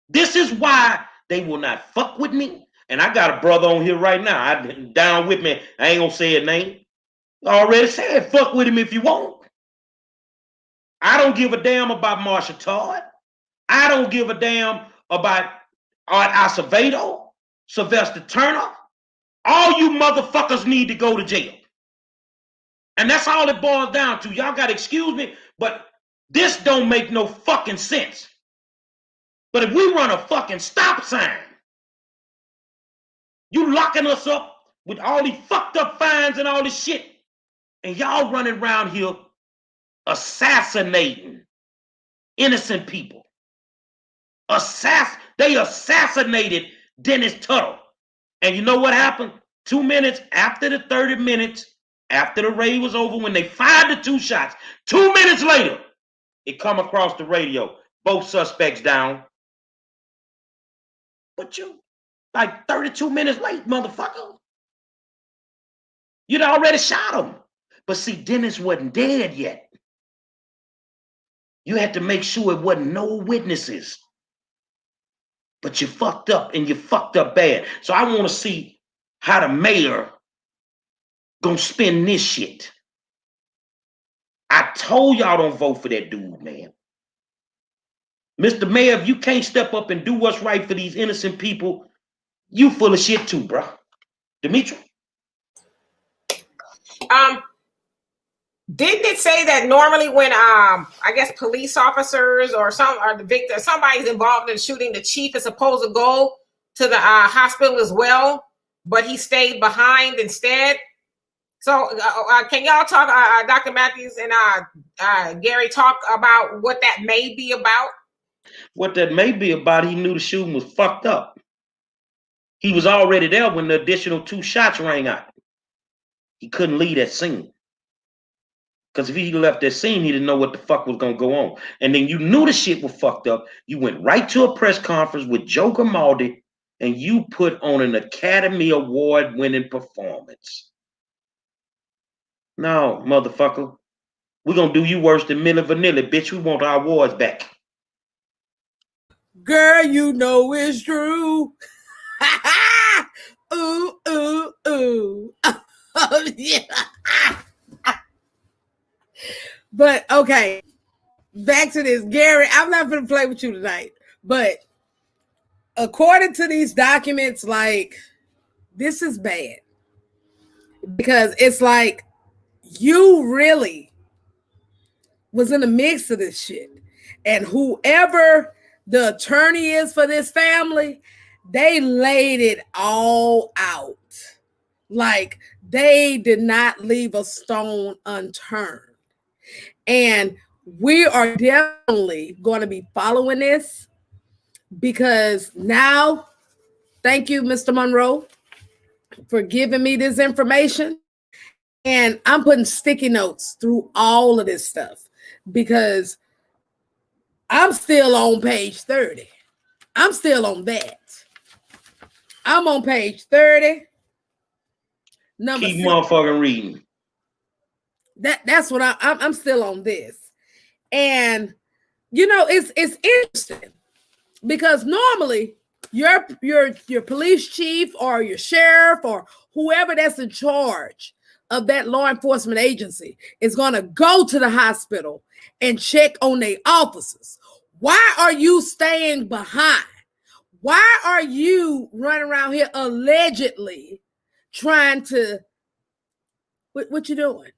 This is why they will not fuck with me. And I got a brother on here right now. I've been down with me. I ain't gonna say his name. I already said fuck with him if you want. I don't give a damn about Marsha Todd. I don't give a damn about Art Acevedo, Sylvester Turner. All you motherfuckers need to go to jail. And that's all it boils down to. Y'all gotta excuse me, but this don't make no fucking sense. But if we run a fucking stop sign, you locking us up with all these fucked up fines and all this shit, and y'all running around here assassinating innocent people. They assassinated Dennis Tuttle. And you know what happened? 2 minutes after the 30 minutes, after the raid was over, when they fired the 2 shots, 2 minutes later, it come across the radio. Both suspects down. But you, like 32 minutes late, motherfucker. You'd already shot him. But see, Dennis wasn't dead yet. You had to make sure it wasn't no witnesses. But you fucked up, and you fucked up bad. So I want to see how the mayor gonna spin this shit. I told y'all don't vote for that dude, man. Mr. Mayor, if you can't step up and do what's right for these innocent people, you full of shit too, bro. Dimitri? Didn't it say that normally when I guess police officers or the victim, somebody's involved in shooting, the chief is supposed to go to the hospital as well, but he stayed behind instead? So can y'all talk, Dr. Matthews and Gary, talk about what that may be about? What that may be about, he knew the shooting was fucked up. He was already there when the additional 2 shots rang out. He couldn't leave that scene. Because if he left that scene, he didn't know what the fuck was going to go on. And then you knew the shit was fucked up. You went right to a press conference with Joe Grimaldi, and you put on an Academy Award-winning performance. No, motherfucker. We're going to do you worse than Milli Vanilli, bitch. We want our awards back. Girl, you know it's true. Ooh, ooh, ooh. Oh, yeah. But okay, back to this. Gary, I'm not going to play with you tonight. But according to these documents, like, this is bad. Because it's like you really was in the mix of this shit. And whoever the attorney is for this family, they laid it all out. Like, they did not leave a stone unturned. And we are definitely going to be following this, because now, thank you, Mr. Monroe, for giving me this information. And I'm putting sticky notes through all of this stuff, because I'm still on page 30. I'm still on that. I'm on page 30. Number Keep 6. motherfucking reading. That's what I'm still on this. And you know, it's interesting, because normally your police chief or your sheriff or whoever that's in charge of that law enforcement agency is going to go to the hospital and check on their officers. Why are you staying behind? Why are you running around here allegedly trying to, what you doing?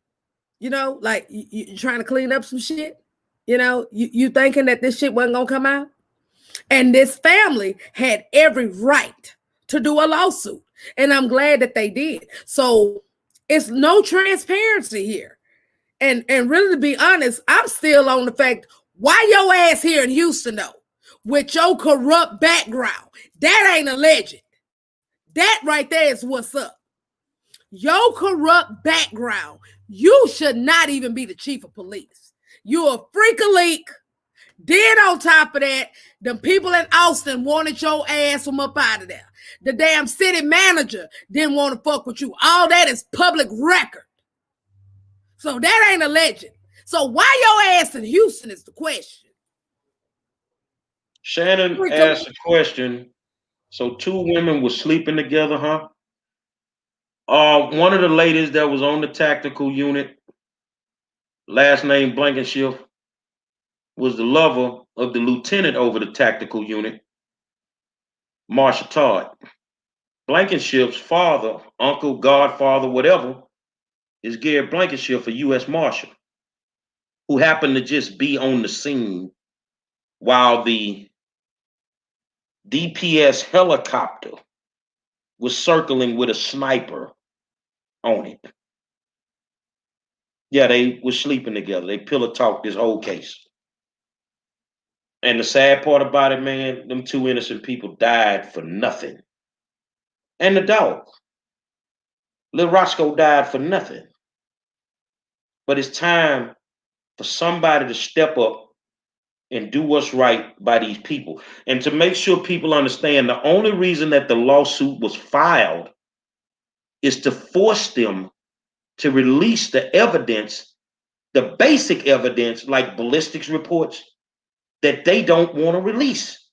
You know, like you trying to clean up some shit? You know, you thinking that this shit wasn't gonna come out? And this family had every right to do a lawsuit. And I'm glad that they did. So it's no transparency here. And really, to be honest, I'm still on the fact, why your ass here in Houston though, with your corrupt background? That ain't alleged. That right there is what's up. Your corrupt background, you should not even be the chief of police. You're a freak of leak. Then on top of that, the people in Austin wanted your ass from up out of there. The damn city manager didn't want to fuck with you. All that is public record. So that ain't a legend. So why your ass in Houston is the question. Shannon asked a question. So 2 women were sleeping together, huh? One of the ladies that was on the tactical unit, last name Blankenship, was the lover of the lieutenant over the tactical unit, Marsha Todd. Blankenship's father, uncle, godfather, whatever, is Gerald Blankenship, a U.S. Marshal, who happened to just be on the scene while the DPS helicopter was circling with a sniper on it. Yeah, they were sleeping together. They pillow talked this whole case. And the sad part about it, man, them two innocent people died for nothing. And the dog. Little Roscoe died for nothing. But it's time for somebody to step up and do what's right by these people. And to make sure people understand, the only reason that the lawsuit was filed is to force them to release the evidence, the basic evidence, like ballistics reports, that they don't want to release.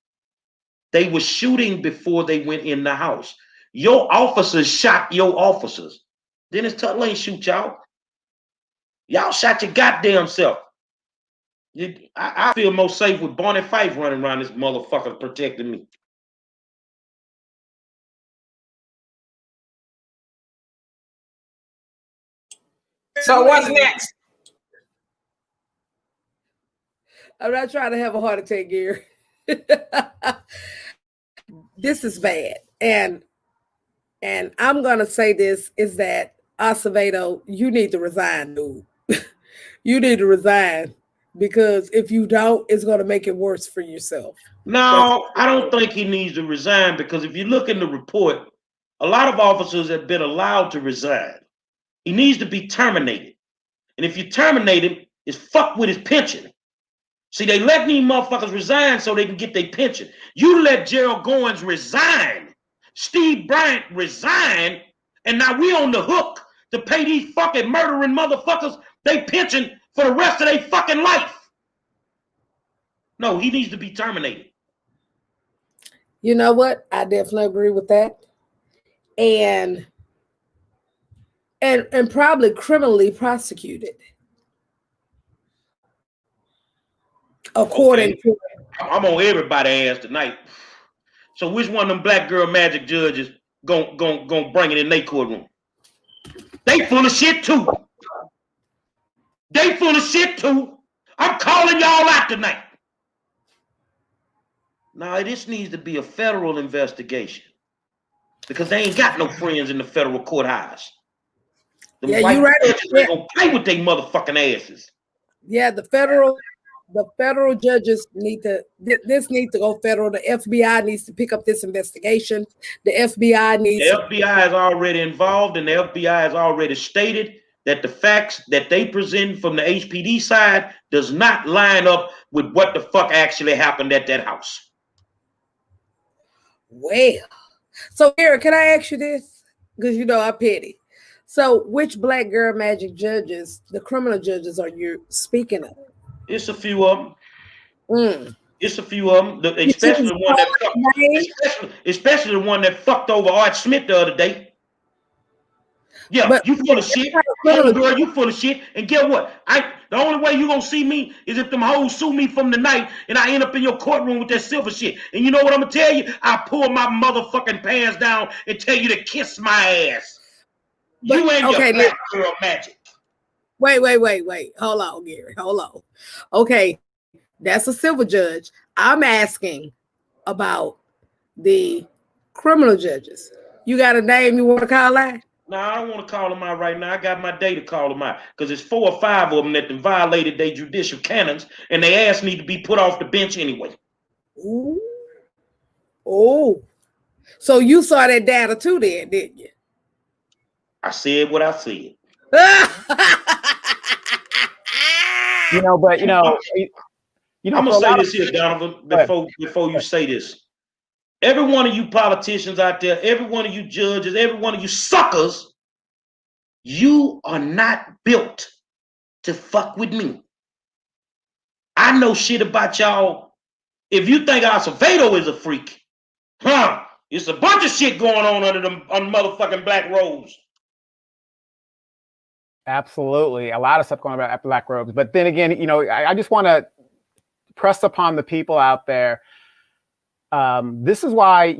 They were shooting before they went in the house. Your officers shot your officers. Dennis Tuttle ain't shoot y'all. Y'all shot your goddamn self. I feel more safe with Barney Fife running around this motherfucker protecting me. So what's next? I'm not trying to have a heart attack, Gary. This is bad. And I'm gonna say this is that Acevedo, you need to resign, dude. You need to resign, because if you don't, it's gonna make it worse for yourself. No, I don't think he needs to resign, because if you look in the report, a lot of officers have been allowed to resign. He needs to be terminated. And if you terminate him, it's fuck with his pension. See, they let these motherfuckers resign so they can get their pension. You let Gerald Goines resign, Steve Bryant resign, and now we on the hook to pay these fucking murdering motherfuckers they pension for the rest of their fucking life. No, he needs to be terminated. You know what? I definitely agree with that. And probably criminally prosecuted. According to I'm on everybody's ass tonight. So which one of them black girl magic judges gonna bring it in their courtroom? They full of shit too. They full of shit too. I'm calling y'all out tonight. Now this needs to be a federal investigation, because they ain't got no friends in the federal courthouse. Them Yeah, white you right. judges ain't gonna play with their motherfucking asses. Yeah, the federal judges need to, this needs to go federal. The FBI needs to pick up this investigation. The FBI needs The FBI is already involved, and the FBI has already stated that the facts that they present from the HPD side does not line up with what the fuck actually happened at that house. Well, so Eric, can I ask you this? Because you know I'm petty. So which black girl magic judges, the criminal judges, are you speaking of? It's a few of them. It's a few of them, You especially choose the one that one name? especially the one that fucked over Art Smith the other day. Yeah, But you full of shit. Homegirl, you full of shit. And get what? The only way you gonna see me is if them hoes sue me from the night and I end up in your courtroom with that silver shit. And you know what I'm gonna tell you? I pull my motherfucking pants down and tell you to kiss my ass. But, you and okay, your black girl magic. Wait. Hold on, Gary. Hold on. Okay, that's a civil judge. I'm asking about the criminal judges. You got a name you want to call out? No, I don't want to call them out right now. I got my day to call them out, because it's 4 or 5 of them that violated their judicial canons, and their ass need to be put off the bench anyway. Ooh. Oh, so you saw that data too, then, didn't you? I said what I said. But I'm gonna say this here, Donovan, before you say this. Every one of you politicians out there, every one of you judges, every one of you suckers, you are not built to fuck with me. I know shit about y'all. If you think Acevedo is a freak, it's a bunch of shit going on under them motherfucking black robes. Absolutely. A lot of stuff going on about black robes. But then again, I just want to press upon the people out there. This is why,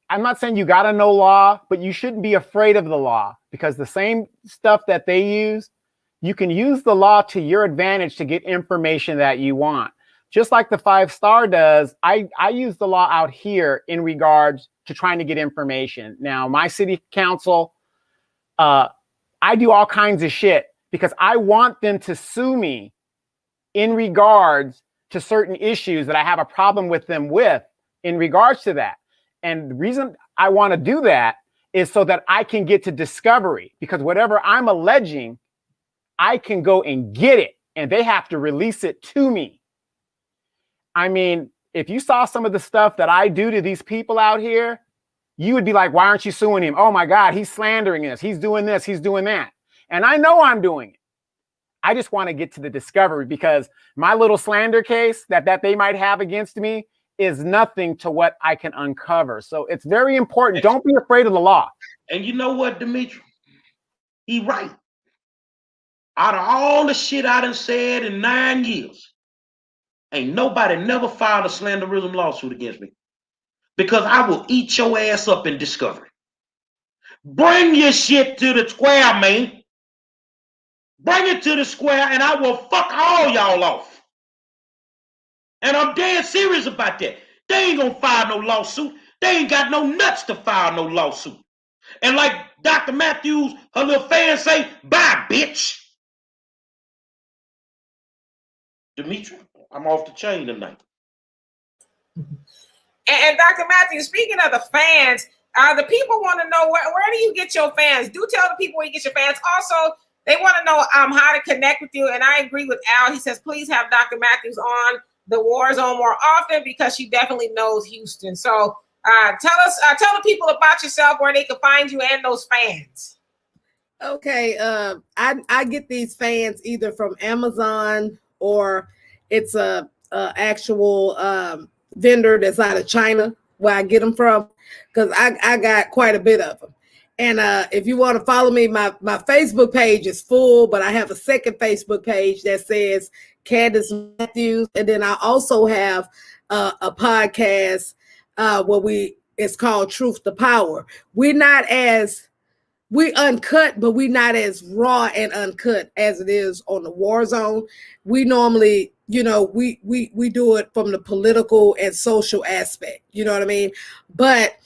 I'm not saying you got to know law, but you shouldn't be afraid of the law, because the same stuff that they use, you can use the law to your advantage to get information that you want. Just like the 5-star does, I use the law out here in regards to trying to get information. Now, my city council, I do all kinds of shit because I want them to sue me in regards to certain issues that I have a problem with them with in regards to that. And the reason I want to do that is so that I can get to discovery, because whatever I'm alleging, I can go and get it, and they have to release it to me. I mean, if you saw some of the stuff that I do to these people out here, you would be like, why aren't you suing him? Oh my God, he's slandering us. He's doing this, he's doing that. And I know I'm doing it. I just want to get to the discovery, because my little slander case that they might have against me is nothing to what I can uncover. So it's very important. Don't be afraid of the law. And you know what, Dimitri? He right. Out of all the shit I done said in 9 years, ain't nobody never filed a slanderism lawsuit against me, because I will eat your ass up in discovery. Bring your shit to the square, man. Bring it to the square, and I will fuck all y'all off. And I'm dead serious about that. They ain't gonna file no lawsuit. They ain't got no nuts to file no lawsuit. And like Dr. Matthews, her little fans say, bye, bitch. Dimitri, I'm off the chain tonight. And Dr. Matthews, speaking of the fans, the people want to know where do you get your fans? Do tell the people where you get your fans. Also, they want to know how to connect with you. And I agree with Al. He says, please have Dr. Matthews on the War Zone more often, because she definitely knows Houston. So tell the people about yourself, where they can find you and those fans. Okay, I get these fans either from Amazon, or it's a actual vendor that's out of China where I get them from, because I got quite a bit of them. And if you want to follow me, my Facebook page is full, but I have a second Facebook page that says Candace Matthews. And then I also have a podcast where it's called Truth to Power. We uncut, but we not as raw and uncut as it is on the War Zone. We normally, we do it from the political and social aspect. You know what I mean? But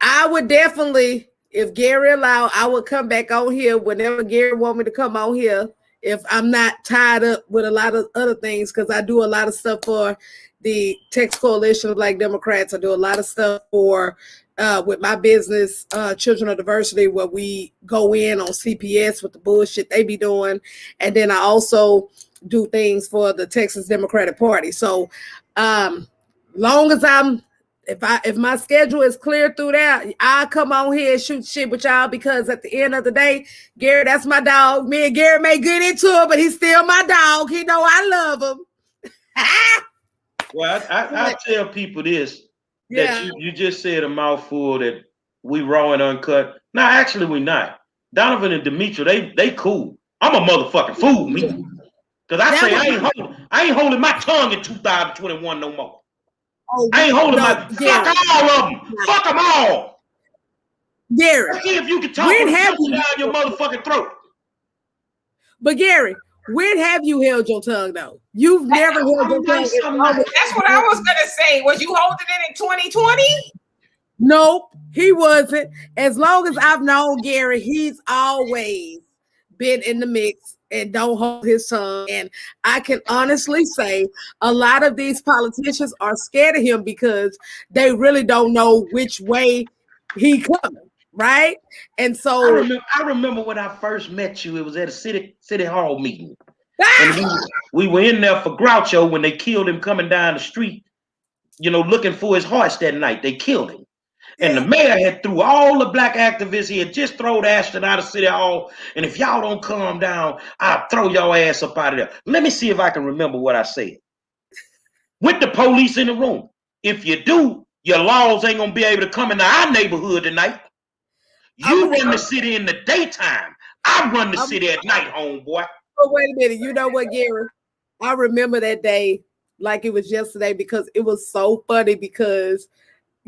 I would definitely, if Gary allowed, I would come back on here whenever Gary want me to come on here, if I'm not tied up with a lot of other things, because I do a lot of stuff for the Texas Coalition of Black Democrats. I do a lot of stuff for with my business, Children of Diversity, where we go in on CPS with the bullshit they be doing. And then I also do things for the Texas Democratic Party. So long as if my schedule is clear through that, I'll come on here and shoot shit with y'all, because at the end of the day, Gary, that's my dog. Me and Gary may get into it, but he's still my dog. He know I love him. Well, I tell people this, that Yeah. you just said a mouthful, that we raw and uncut. No, actually we not. Donovan and Dimitri, they cool. I'm a motherfucking fool, me. Because I ain't holding my tongue in 2021 no more. Oh, I ain't holding Gary. fuck all of them. Fuck them all. Gary. Let's see if you can talk down your motherfucking throat. But Gary, when have you held your tongue though? You've never held your tongue. That's what I was gonna say. Was you holding it in 2020? Nope, he wasn't. As long as I've known Gary, he's always been in the mix and don't hold his tongue. And I can honestly say a lot of these politicians are scared of him, because they really don't know which way he coming, right? And so I remember when I first met you, it was at a city hall meeting. And we were in there for Groucho when they killed him coming down the street, looking for his horse that night. They killed him. And the mayor had threw all the black activists. He had just thrown Ashton out of City Hall. And if y'all don't calm down, I'll throw your ass up out of there. Let me see if I can remember what I said. With the police in the room. If you do, your laws ain't going to be able to come into our neighborhood tonight. You run the city in the daytime. I run the city at night, homeboy. Oh, wait a minute. You know what, Gary? I remember that day like it was yesterday, because it was so funny, because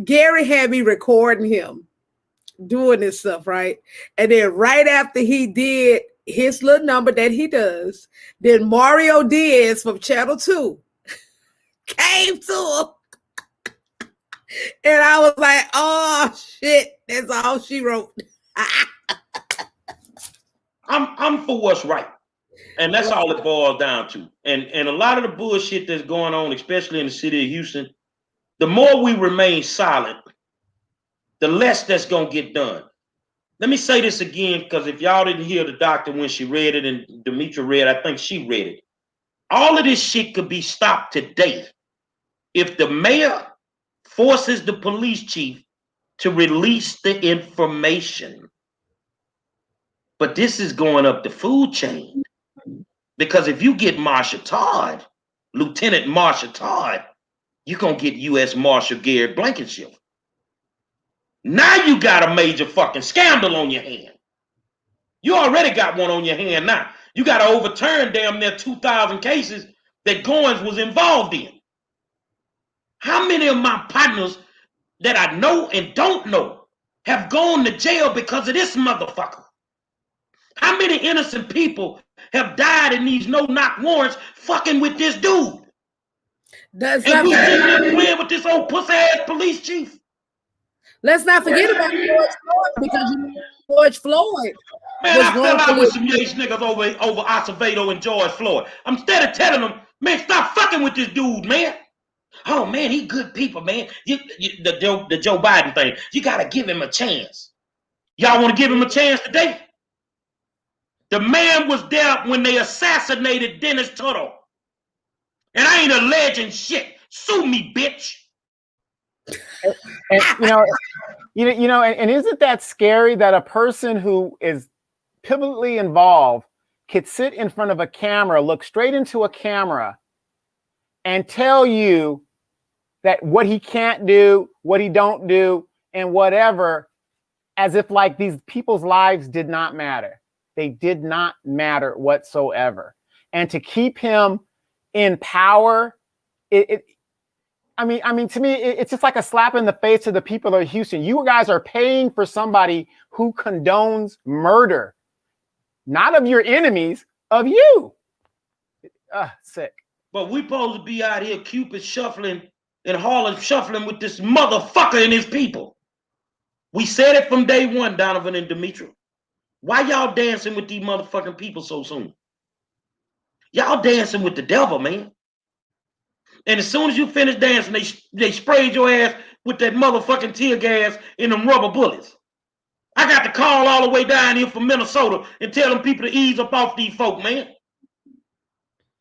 Gary had me recording him doing this stuff, right? And then right after he did his little number that he does, then Mario Diaz from Channel 2 came to him. And I was like, oh shit, that's all she wrote. I'm for what's right. And that's all it boils down to. And a lot of the bullshit that's going on, especially in the city of Houston, the more we remain silent, the less that's going to get done. Let me say this again, because if y'all didn't hear the doctor when she read it and Demetra read, I think she read it. All of this shit could be stopped today if the mayor forces the police chief to release the information. But this is going up the food chain. Because if you get Marshal Todd, Lieutenant Marshal Todd, you're going to get U.S. Marshal Garrett Blankenship. Now you got a major fucking scandal on your hand. You already got one on your hand now. You got to overturn damn near 2,000 cases that Goines was involved in. How many of my partners that I know and don't know have gone to jail because of this motherfucker? How many innocent people have died in these no-knock warrants fucking with this dude? That's and not we sitting there playing with this old pussy-ass police chief. Let's not forget about George Floyd, because George Floyd. Man, I fell out with some Yates niggas over Acevedo and George Floyd. I'm steady telling them, man, stop fucking with this dude, man. Oh, man, he good people, man. The Joe Biden thing, you got to give him a chance. Y'all want to give him a chance today? The man was there when they assassinated Dennis Tuttle. And I ain't alleging shit. Sue me, bitch. And isn't that scary that a person who is pivotally involved could sit in front of a camera, look straight into a camera, and tell you that what he can't do, what he don't do, and whatever, as if like these people's lives did not matter. They did not matter whatsoever. And to keep him in power, I mean, to me, it's just like a slap in the face to the people of Houston. You guys are paying for somebody who condones murder, not of your enemies, of you. Sick. But we supposed to be out here Cupid shuffling and Harlem shuffling with this motherfucker and his people. We said it from day one, Donovan and Demetra. Why y'all dancing with these motherfucking people so soon? Y'all dancing with the devil, man. And as soon as you finish dancing, they sprayed your ass with that motherfucking tear gas and them rubber bullets. I got to call all the way down here from Minnesota and tell them people to ease up off these folk, man.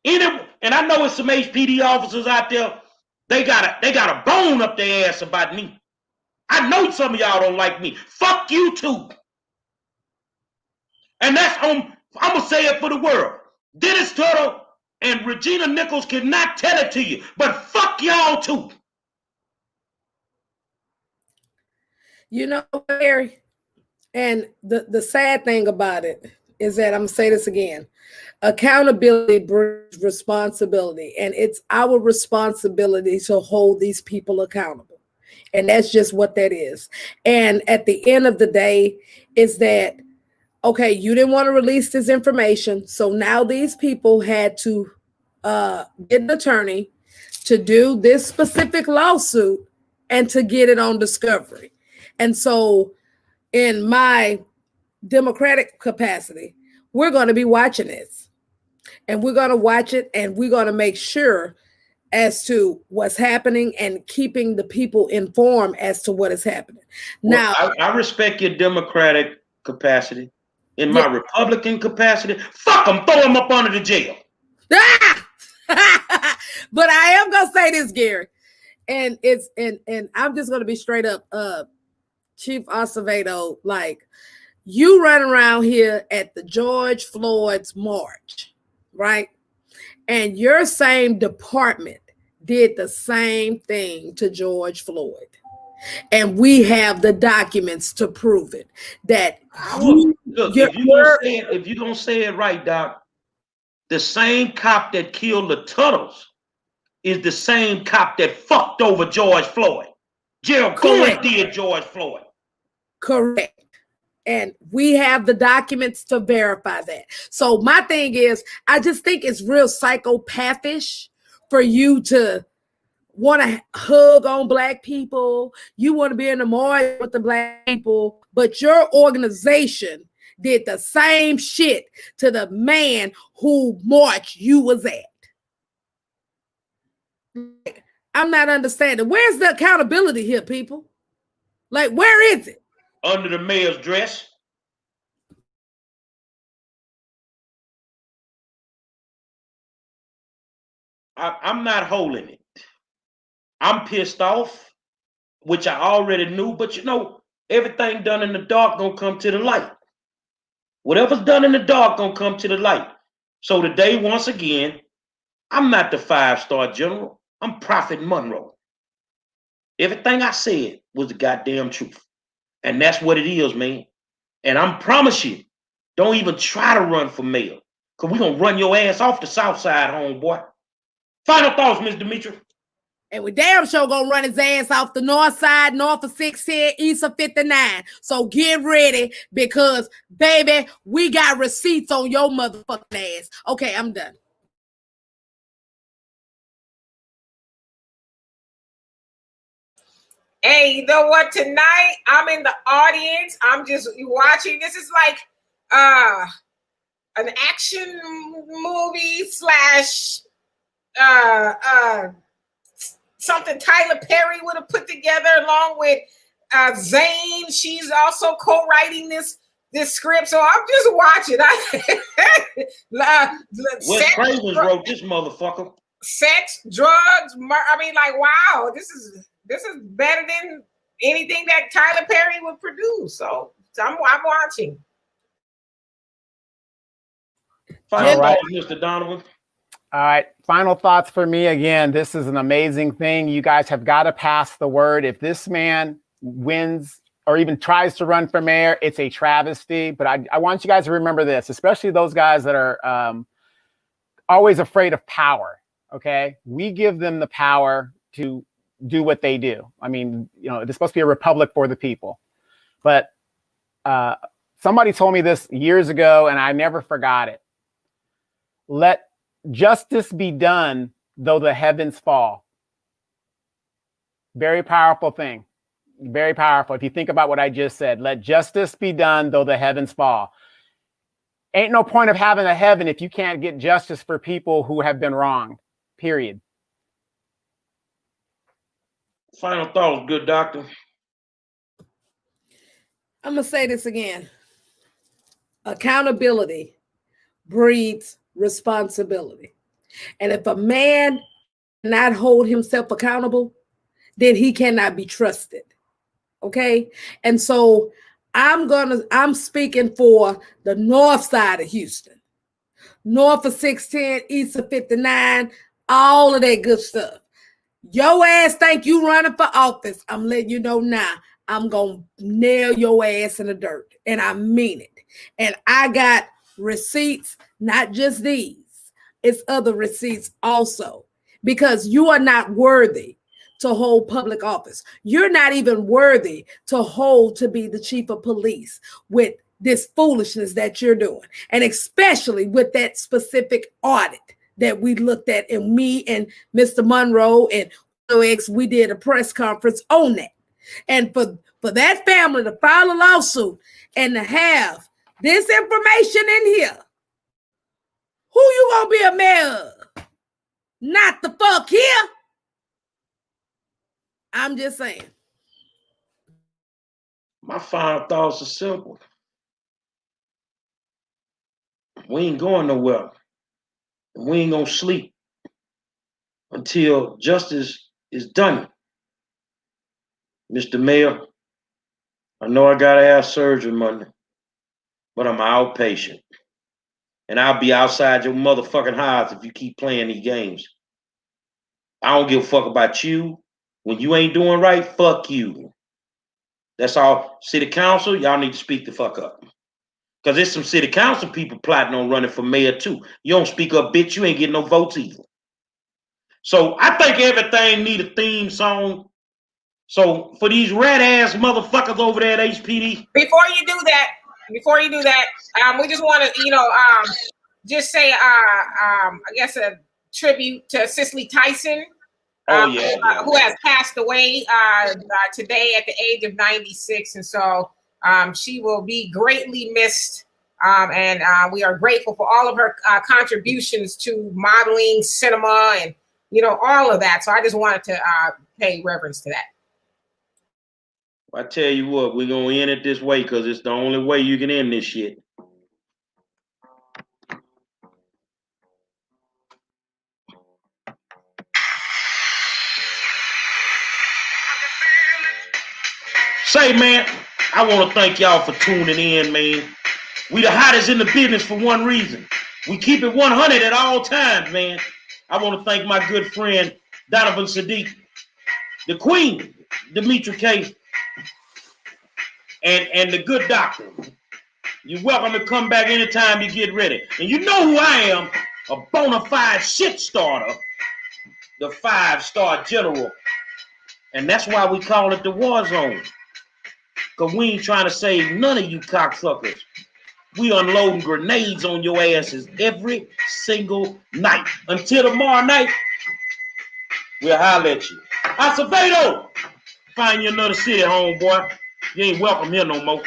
And I know it's some HPD officers out there, they got a bone up their ass about me. I know some of y'all don't like me. Fuck you too. And that's I'm gonna say it for the world. Dennis Tuttle and Regina Nichols cannot tell it to you, but fuck y'all too. You know, Barry, and the sad thing about it is that I'm gonna say this again. Accountability brings responsibility, and it's our responsibility to hold these people accountable. And that's just what that is. And at the end of the day, is that, okay, you didn't want to release this information, so now these people had to get an attorney to do this specific lawsuit and to get it on discovery. And so in my Democratic capacity, we're going to be watching this, and we're going to watch it, and we're going to make sure as to what's happening and keeping the people informed as to what is happening. Now, I respect your Democratic capacity. In my Republican capacity, fuck them, throw them up under the jail. But I am gonna say this, Gary, and it's and I'm just gonna be straight up, Chief Acevedo, like, you run around here at the George Floyd's march, right? And your same department did the same thing to George Floyd. And we have the documents to prove it. That if you don't say it right, Doc, the same cop that killed the Tuttles is the same cop that fucked over George Floyd. Gerald Goines did George Floyd. Correct. And we have the documents to verify that. So my thing is, I just think it's real psychopathish for you to want to hug on Black people. You want to be in the march with the Black people, but your organization did the same shit to the man who march you was at. I'm not understanding. Where's the accountability here, people? Like, where is it? Under the mayor's dress. I'm not holding it. I'm pissed off, which I already knew, but you know, everything done in the dark gonna come to the light. Whatever's done in the dark gonna come to the light. So today, once again, I'm not the 5-star general. I'm Prophet Monroe. Everything I said was the goddamn truth. And that's what it is, man. And I'm promise you, don't even try to run for mayor. Because we're gonna run your ass off the south side, homeboy. Final thoughts, Ms. Demetra. And we damn sure gonna run his ass off the north side, north of 610, east of 59. So get ready because, baby, we got receipts on your motherfucking ass. Okay, I'm done. Hey, you know what? Tonight I'm in the audience. I'm just watching. This is like an action movie slash something Tyler Perry would have put together along with Zane. She's also co-writing this script, so I'm just watching. Wes Craven wrote this motherfucker. Sex, drugs, I mean, like, wow, this is better than anything that Tyler Perry would produce. So I'm watching. Final thoughts, Mr. Donovan. All right. Final thoughts for me. Again, this is an amazing thing. You guys have got to pass the word. If this man wins or even tries to run for mayor, it's a travesty. But I want you guys to remember this, especially those guys that are always afraid of power. Okay. We give them the power to do what they do. I mean, you know, it's supposed to be a republic for the people. But somebody told me this years ago, and I never forgot it. Let justice be done, though the heavens fall. Very powerful thing. Very powerful. If you think about what I just said, let justice be done, though the heavens fall. Ain't no point of having a heaven if you can't get justice for people who have been wronged. Period. Final thoughts, good doctor. I'm going to say this again. Accountability breeds responsibility. And if a man cannot hold himself accountable, then he cannot be trusted. Okay? And so I'm speaking for the north side of Houston. North of 610, east of 59, all of that good stuff. Your ass think you running for office. I'm letting you know now. I'm going to nail your ass in the dirt. And I mean it. And I got receipts, not just these. It's other receipts also. Because you are not worthy to hold public office. You're not even worthy to be the chief of police with this foolishness that you're doing. And especially with that specific audit that we looked at, and me and Mr. Monroe and X, we did a press conference on that. And for that family to file a lawsuit and to have this information in here, who you gonna be a mayor of? Not the fuck here. I'm just saying. My final thoughts are simple. We ain't going nowhere. We ain't gonna sleep until justice is done. Mr. Mayor, I know I gotta have surgery Monday, but I'm outpatient. And I'll be outside your motherfucking house if you keep playing these games. I don't give a fuck about you. When you ain't doing right, fuck you. That's all. City council, y'all need to speak the fuck up. Because there's some city council people plotting on running for mayor too. You don't speak up, bitch, you ain't getting no votes either. So I think everything need a theme song. So for these red ass motherfuckers over there at HPD. Before you do that, we just want to, just say, I guess a tribute to Cicely Tyson, who has passed away today at the age of 96, and so she will be greatly missed And we are grateful for all of her contributions to modeling, cinema, and all of that. So I just wanted to pay reverence to that. I tell you what, we're gonna end it this way because it's the only way you can end this shit. Say, man, I want to thank y'all for tuning in, man. We the hottest in the business for one reason. We keep it 100 at all times, man. I want to thank my good friend, Donovan Sadiq, the Queen, Demetri K, and the good doctor. You're welcome to come back anytime you get ready. And you know who I am, a bona fide shit starter, the 5-star general. And that's why we call it the war zone. Because we ain't trying to save none of you cocksuckers. We unloading grenades on your asses every single night. Until tomorrow night, we'll holler at you. Acevedo! Find you another city, homeboy. You ain't welcome here no more.